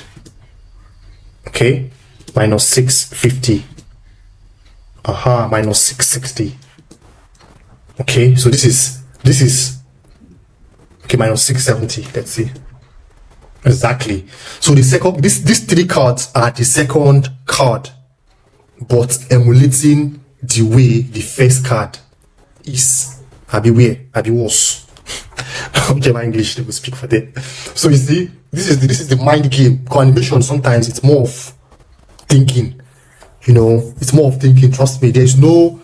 Okay, minus 650. Minus 660. Okay, so this is okay, minus 670. Let's see. Exactly. So the second, these three cards are the second card, but emulating the way the first card is. Abi was. Okay, my English they will speak for that. So you see, this is the mind game. Because animation sometimes it's more of thinking. You know, it's more of thinking. Trust me. There's no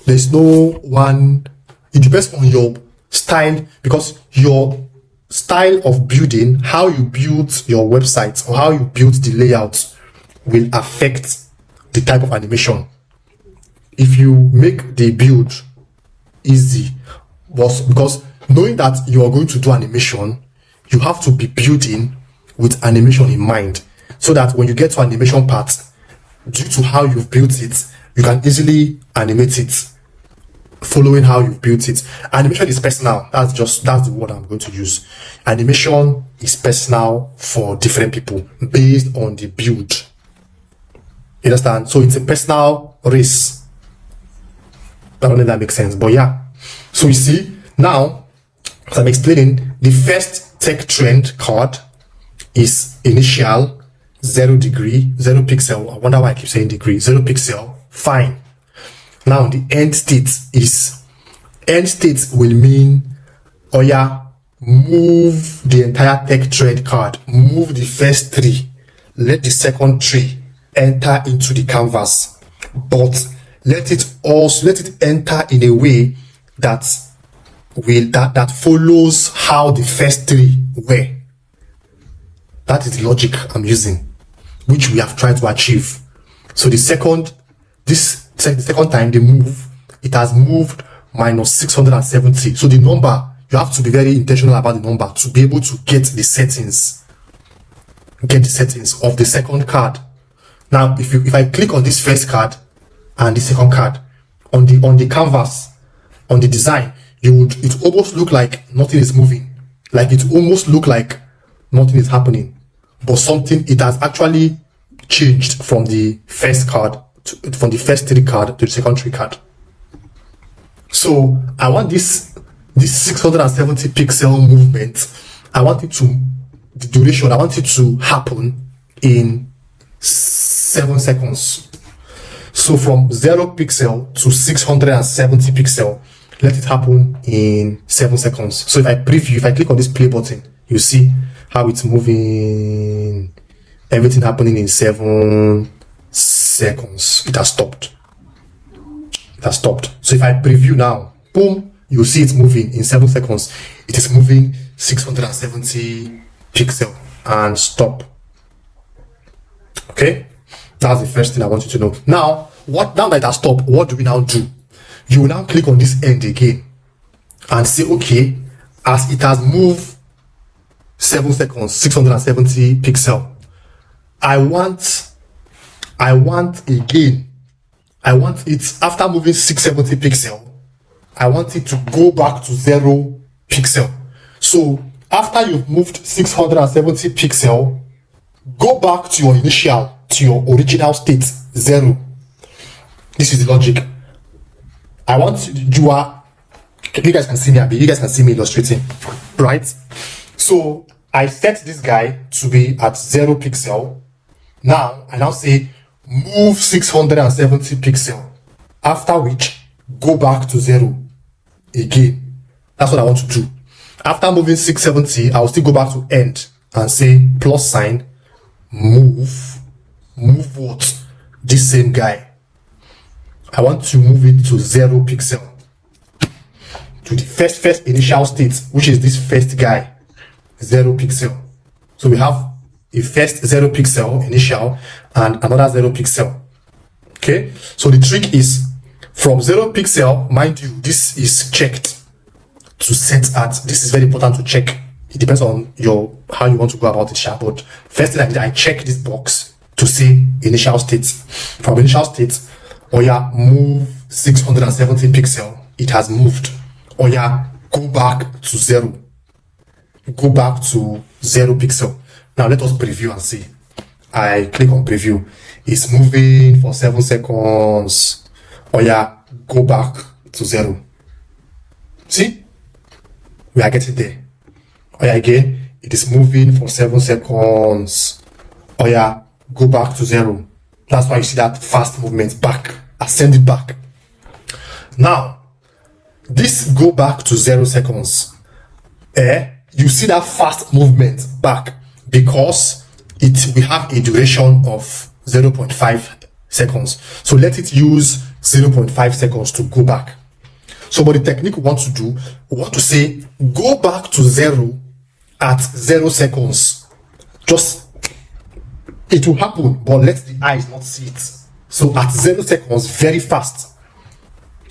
one. It depends on your style, because your style of building, how you build your website or how you build the layout, will affect the type of animation. If you make the build easy, because knowing that you are going to do animation, you have to be building with animation in mind, so that when you get to animation part, due to how you've built it, you can easily animate it following how you've built it. Animation is personal. That's the word I'm going to use. Animation is personal for different people based on the build. You understand? So it's a personal race. I don't know if that makes sense, but yeah. So you see, now, as I'm explaining, the first tech trend card is initial 0 degree, 0 pixel. I wonder why I keep saying degree. 0 pixel, fine. Now the end state will mean, oh yeah, move the entire tech trend card, move the first 3, let the second 3 enter into the canvas, but let it enter in a way that follows how the first 3 were. That is the logic I'm using, which we have tried to achieve. So the second time they move, it has moved minus 670. So the number, you have to be very intentional about the number to be able to get the settings of the second card. Now, if I click on this first card and the second card on the canvas, on the design, it almost look like nothing is moving, like it almost look like nothing is happening, but it has actually changed from the first card from the first 3 card to the second 3 card. So I want this 670 pixel movement. I want the duration, I want it to happen in 7 seconds. So from 0 pixel to 670 pixel, let it happen in 7 seconds. So if I click on this play button, you see how it's moving, everything happening in 7 seconds. It has stopped. So if I preview now, boom, you see it's moving in 7 seconds. It is moving 670 pixel and stop. Okay, that's the first thing I want you to know. Now that it has stopped, what do we now do? You will now click on this end again and say, okay, as it has moved 7 seconds, 670 pixel, I want it, after moving 670 pixel, I want it to go back to 0 pixel. So after you've moved 670 pixel, go back to your original state, 0. This is the logic. You guys can see me, you guys can see me illustrating, right? So I set this guy to be at 0 pixel. Now I say move 670 pixel, after which go back to 0 again. That's what I want to do. After moving 670, I'll still go back to end and say plus sign, move what? This same guy. I want to move it to 0 pixel, to the first initial state, which is this first guy, 0 pixel. So we have a first 0 pixel initial and another 0 pixel. Okay, so the trick is from 0 pixel, mind you, this is checked to set at, this is very important to check It depends on how you want to go about it, sha. But first thing I did, I check this box to see initial state. From initial state, oh yeah, move 670 pixel. It has moved. Oh yeah, go back to 0. Go back to 0 pixel. Now let us preview and see. I click on preview. It's moving for 7 seconds. Oh yeah, go back to 0. See? We are getting there. Oh yeah, again, it is moving for 7 seconds. Oh yeah, go back to 0. That's why you see that fast movement back. Ascend it back. Now, this go back to 0 seconds. You see that fast movement back because we have a duration of 0.5 seconds. So let it use 0.5 seconds to go back. So what the technique we want to do, we want to say go back to 0 at 0 seconds. Just, it will happen, but let the eyes not see it. So at 0 seconds, very fast.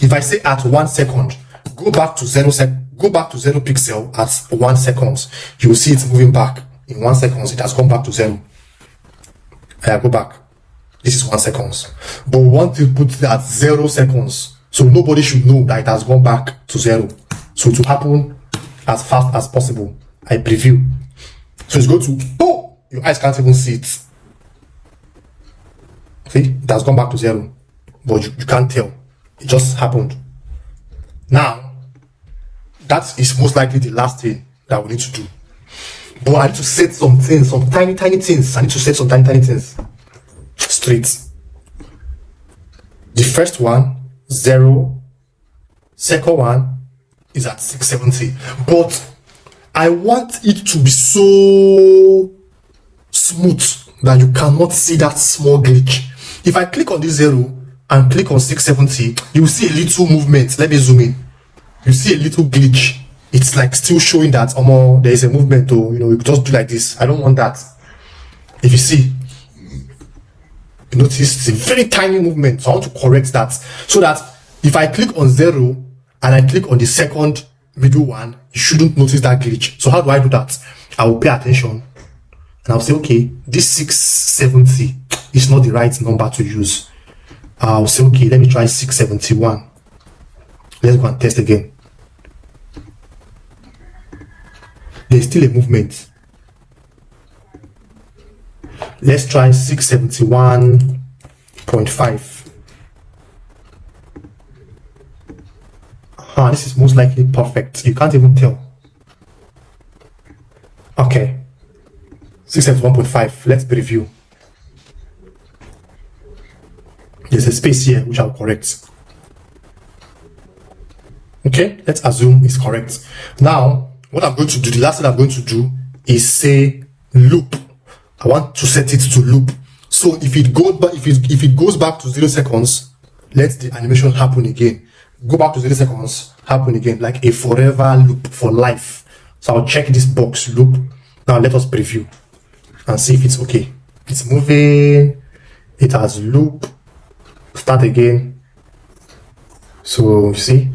If I say at 1 second, go back to 0 pixel at 1 second, you will see it moving back. In 1 second, it has gone back to 0. I go back. This is 1 second. But we want to put it at 0 seconds. So nobody should know that it has gone back to 0. So it will happen as fast as possible. I preview. So it's going to, oh, your eyes can't even see it. See, it has gone back to 0. But you can't tell. It just happened. Now, that is most likely the last thing that we need to do. But I need to set some things, some tiny things. I need to set some tiny things straight. The first one, 0. Second one is at 670. But I want it to be so smooth that you cannot see that small glitch. If I click on this 0 and click on 670, you will see a little movement. Let me zoom in. You see a little glitch. It's like still showing that there is a movement, or you just do like this. I don't want that. If you see, you notice it's a very tiny movement. So I want to correct that so that if I click on 0 and I click on the second middle one, you shouldn't notice that glitch. So how do I do that? I will pay attention and I'll say, okay, this 670 is not the right number to use. I'll say, okay, let me try 671. Let's go and test again. There's still a movement. Let's try 671.5. This is most likely perfect. You can't even tell. Okay. 671.5. Let's preview. There's a space here which I'll correct. Okay, let's assume it's correct. Now, what I'm going to do, the last thing I'm going to do is say loop. I want to set it to loop. So if it goes back to 0 seconds, let the animation happen again. Go back to 0 seconds, happen again, like a forever loop for life. So I'll check this box loop. Now let us preview and see if it's okay. It's moving. It has loop. Start again. So you see.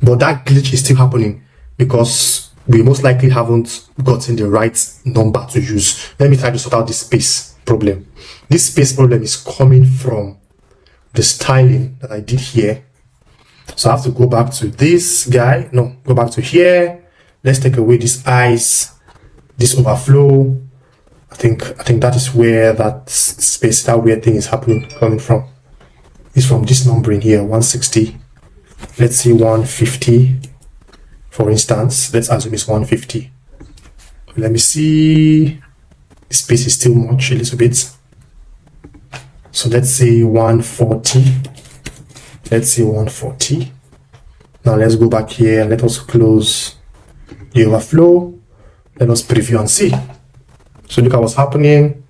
But that glitch is still happening because we most likely haven't gotten the right number to use. Let me try to sort out this space problem. This space problem is coming from the styling that I did here. So I have to go back to this guy. No, go back to here. Let's take away this eyes, this overflow. I think that is where that space, that weird thing is coming from. It's from this number in here, 160. Let's see 150, for instance. Let's assume it's 150. Let me see. The space is still much, a little bit. So let's say 140. Let's see 140. Now let's go back here. Let us close the overflow. Let us preview and see. So look at what's happening.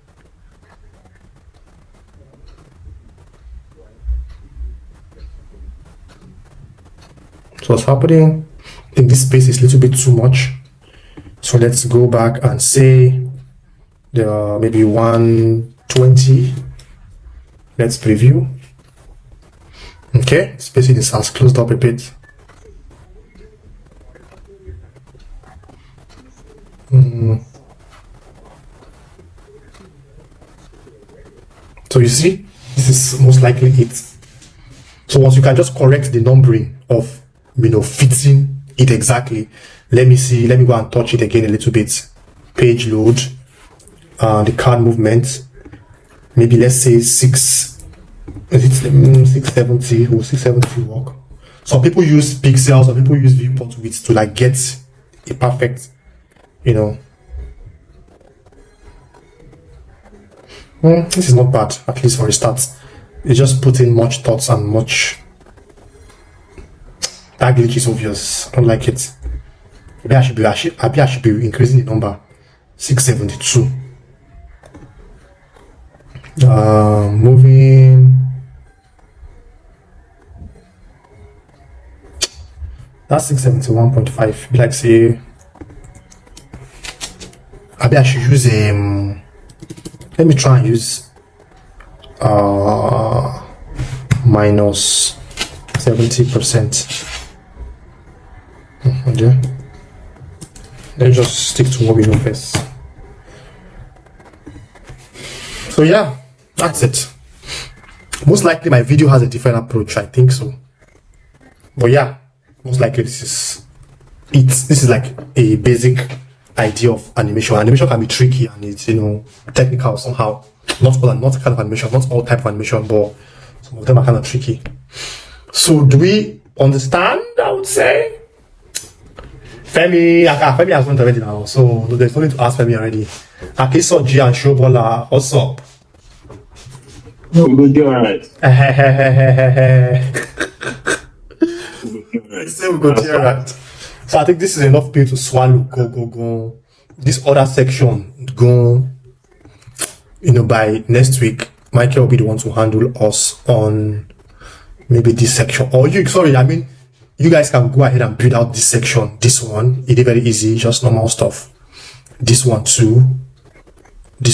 So what's happening? I think this space is a little bit too much. So let's go back and say there are maybe 120. Let's preview. Okay, spacing has closed up a bit. So you see, this is most likely it. So once you can just correct the numbering of, fitting it exactly. Let me see, let me go and touch it again a little bit. Page load, the card movement, maybe let's say 670 or 670 work. Some people use pixels, some people use viewport width to like get a perfect, this is not bad, at least for a start. You just put in much thoughts and much. That glitch is obvious. I don't like it. Maybe I should be increasing the number. 672. Moving. That's 671.5. Be like say. Maybe I should use let me try and use minus 70%. Okay. Let's just stick to what we know first. So yeah, that's it. Most likely my video has a different approach, I think so. But yeah, most likely this is it. This is like a basic idea of animation. Animation can be tricky and it's technical somehow. Not kind of animation, not all type of animation, but some of them are kind of tricky. So do we understand? I would say Femi has went already now, so there's no need to ask Femi already. Akiso G and Showballer, what's up? No, we'll do alright. Say we go to alright. So I think this is enough people to swallow. Go. This other section, go. By next week, Michael will be the one to handle us on maybe this section. Or you guys can go ahead and build out this section. This one, it is very easy, just normal stuff. This one too. I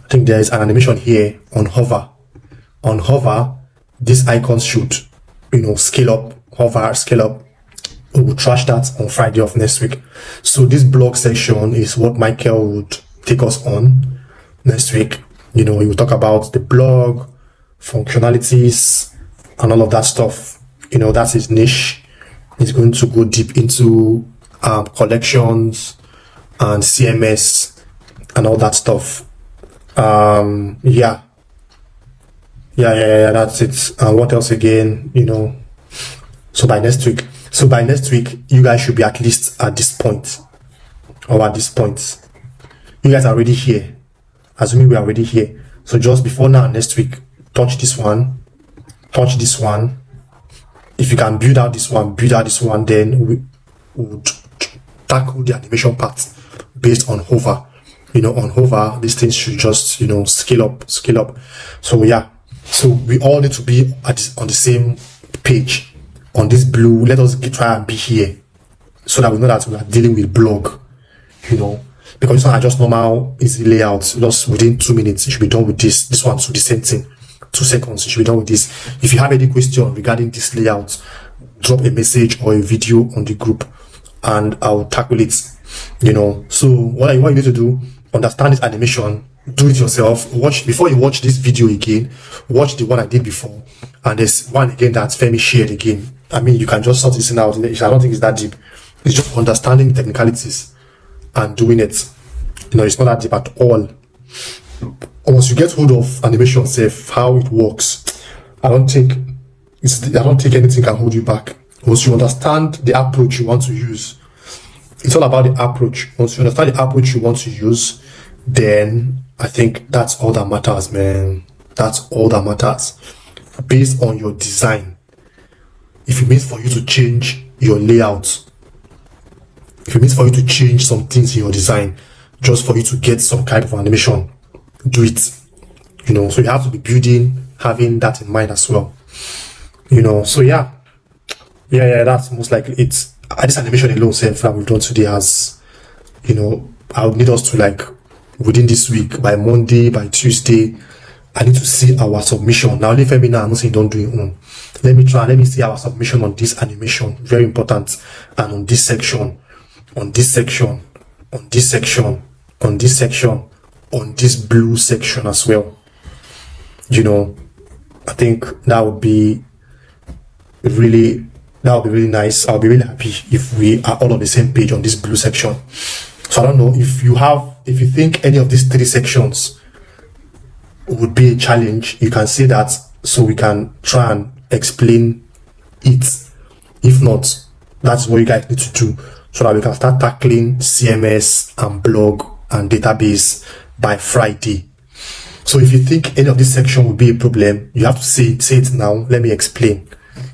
think there is an animation here on hover. On hover, this icon should, scale up, hover, scale up. We will trash that on Friday of next week. So this blog section is what Michael would take us on next week. He will talk about the blog, functionalities, and all of that stuff. That's his niche. He's going to go deep into collections and CMS and all that stuff. Yeah, that's it. And what else again? So by next week, you guys should be at least at this point, or at this point. You guys are already here. Assuming we are already here. So just before now, next week, touch this one. If you can build out this one, then we would tackle the animation part based on hover. On hover, these things should just, scale up. So yeah, so we all need to be on the same page. On this blue, let us try and be here so that we know that we are dealing with blog, because it's not just normal easy layout. Just within 2 minutes, you should be done with this. This one, so the same thing. 2 seconds, you should be done with this. If you have any question regarding this layout, drop a message or a video on the group and I'll tackle it. So what you need to do, understand this animation, do it yourself. Before you watch this video again, watch the one I did before, and there's one again that Femi shared again. You can just sort this out. I don't think it's that deep. It's just understanding the technicalities and doing it. It's not that deep at all. Once you get hold of animation safe, how it works, I don't think anything can hold you back. Once you understand the approach you want to use, it's all about the approach. Once you understand the approach you want to use, then I think that's all that matters, man. That's all that matters. Based on your design. If it means for you to change your layout, if it means for you to change some things in your design, just for you to get some kind of animation, do it. So you have to be having that in mind as well. So yeah, that's most likely it. This animation alone that we've done today has, I would need us to within this week, by Monday, by Tuesday, I need to see our submission. Now, leave me now. I'm not saying don't do it on. Let me see our submission on this animation. Very important. And on this section, on this section, on this section, on this blue section as well. You know, I think that would be really nice. I'll be really happy if we are all on the same page on this blue section. So I don't know if you think any of these 3 sections would be a challenge, you can say that so we can try and explain it. If not, that's what you guys need to do so that we can start tackling CMS and blog and database by Friday. So if you think any of this section will be a problem, you have to say it now. Let me explain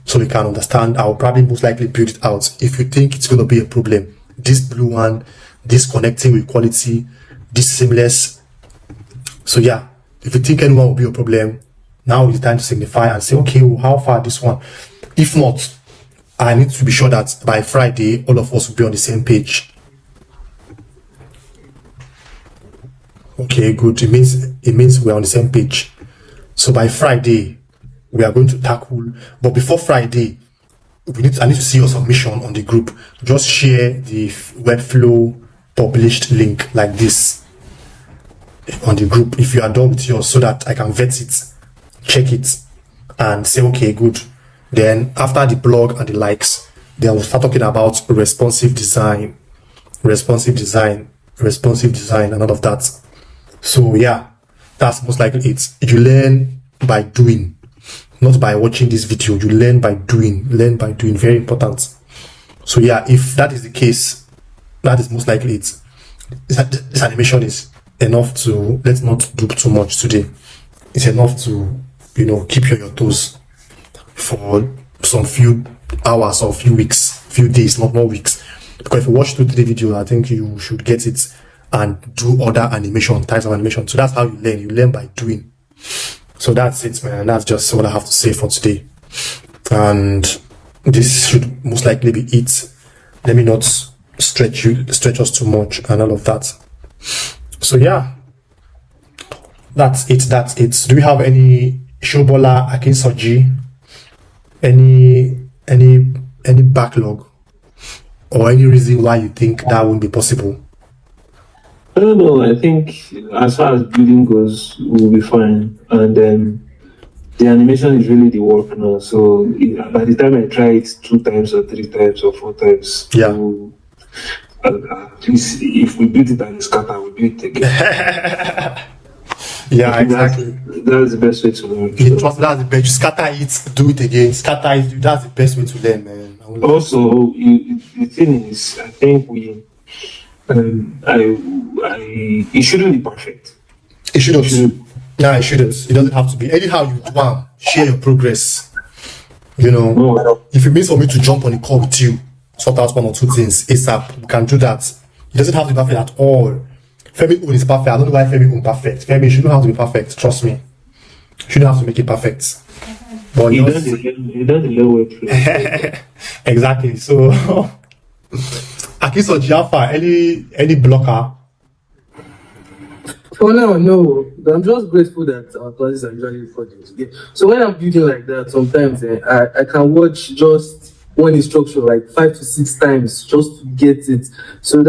so we can understand. I'll probably most likely build it out. If you think it's going to be a problem, this blue one, this connecting with quality, this seamless. So yeah, if you think anyone will be a problem, now is the time to signify and say, okay, well, how far this one? If not, I need to be sure that by Friday, all of us will be on the same page. Okay, good. It means we're on the same page. So by Friday, we are going to tackle. But before Friday, I need to see your submission on the group. Just share the Webflow published link like this on the group if you are done with yours, so that I can vet it, check it, and say, okay, good. Then after the blog and the likes, then we'll start talking about responsive design, and all of that. So yeah, that's most likely it. You learn by doing, not by watching this video. You learn by doing. Very important. So yeah, if that is the case, that is most likely it. This animation is enough to, let's not do too much today. It's enough to, you know, keep you on your toes for some few hours or few weeks, few days, not more weeks. Because if you watch 2-3 videos, I think you should get it and do other animation, types of animation. So that's how you learn. You learn by doing. So that's it, man. That's just what I have to say for today. And this should most likely be it. Let me not stretch us too much and all of that. So yeah, that's it. Do we have any Shobola Akinsoji? Any backlog or any reason why you think that won't be possible? I don't know. I think as far as building goes, we'll be fine. And the animation is really the work now. So by the time I try it 2 times or 3 times or 4 times, yeah. At least if we build it and it's scatter, we build it again. Yeah, exactly. That's the best way to learn. That's the best. You scatter it, do it again. Scatter it. That's the best way to learn, man. Also, the thing is, I think it shouldn't be perfect. It shouldn't. Yeah, it shouldn't. It doesn't have to be. Anyhow you do, share your progress. You know, No. if it means for me to jump on a call with you, sort out 1 or 2 things ASAP, we can do that. It doesn't have to be perfect at all. Femi own is perfect. I don't know why Femi own perfect. Femi shouldn't have to be perfect. Trust me. Shouldn't have to make it perfect. But You done the low way. exactly. So, Akiso Jaffa, any blocker? For now, no. I'm just grateful that our classes are usually recording today. So when I'm building like that, sometimes I can watch just one instruction like 5 to 6 times just to get it. So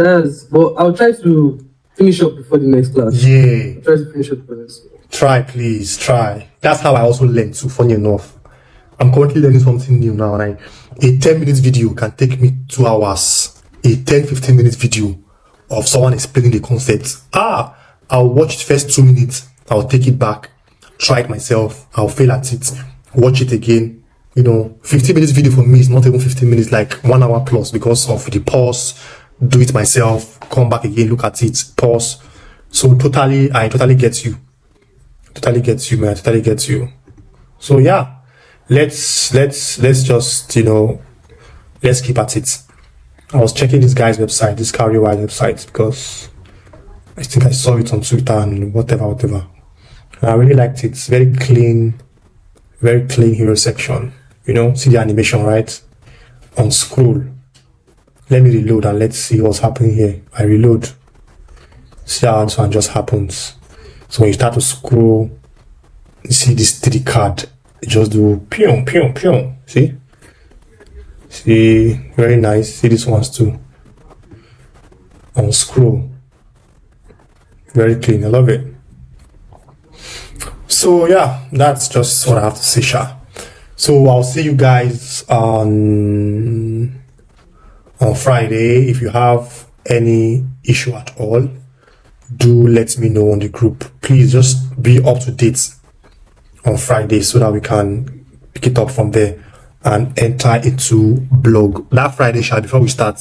but I'll try to finish up before the next class. Yeah. I'll try to finish up before this. Try, please, try. That's how I also learn too, funny enough. I'm currently learning something new now, and a 10-minute video can take me 2 hours. A 10-15 minute video of someone explaining the concept. I'll watch the first 2 minutes, I'll take it back, try it myself, I'll fail at it, watch it again. You know, 15 minutes video for me is not even 15 minutes, like 1 hour plus, because of the pause, do it myself, come back again, look at it, pause. So I totally get you. Totally gets you, man. Totally gets you. So yeah, let's just, you know, let's keep at it. I was checking this guy's website, this Carrier-wide website, because I think I saw it on Twitter and whatever. And I really liked it. It's very clean hero section. You know, see the animation, right? On scroll. Let me reload and let's see what's happening here. I reload. See how this one just happens. So when you start to scroll, you see this 3 card. You just do pew, pew, pew. See, very nice. See these ones too. unscroll. Very clean. I love it. So yeah, that's just what I have to say, Sha. So I'll see you guys on Friday. If you have any issue at all, do let me know on the group. Please just be up to date on Friday so that we can pick it up from there and enter into blog. That Friday, Sha, before we start,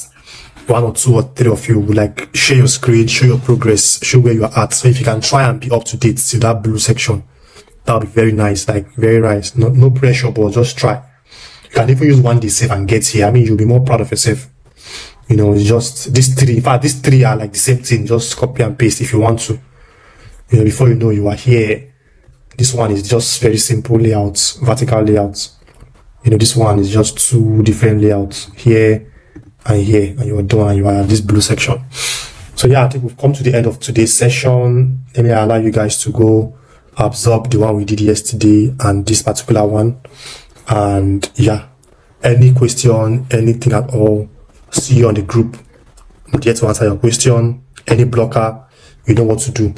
1 or 2 or 3 of you will like share your screen, show your progress, show where you are at. So if you can try and be up to date to that blue section, that'll be very nice, like very nice. No pressure, but just try. You can even use one day save and get here. I mean, you'll be more proud of yourself. You know, it's just these 3. In fact, these 3 are like the same thing. Just copy and paste if you want to. You know, before you know you are here. This one is just very simple layouts, vertical layouts. You know, this one is just 2 different layouts, here and here, and you are done, and you are at this blue section. So yeah, I think we've come to the end of today's session. Let me allow you guys to go absorb the one we did yesterday and this particular one. And yeah, any question, anything at all, see you on the group. I'm here to answer your question. Any blocker, you know what to do.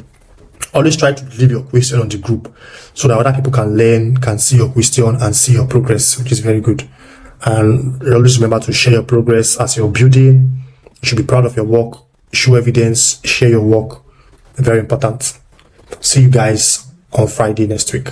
Always try to leave your question on the group so that other people can learn, can see your question and see your progress, which is very good. And always remember to share your progress as you're building. You should be proud of your work, show evidence, share your work. Very important. See you guys on Friday next week.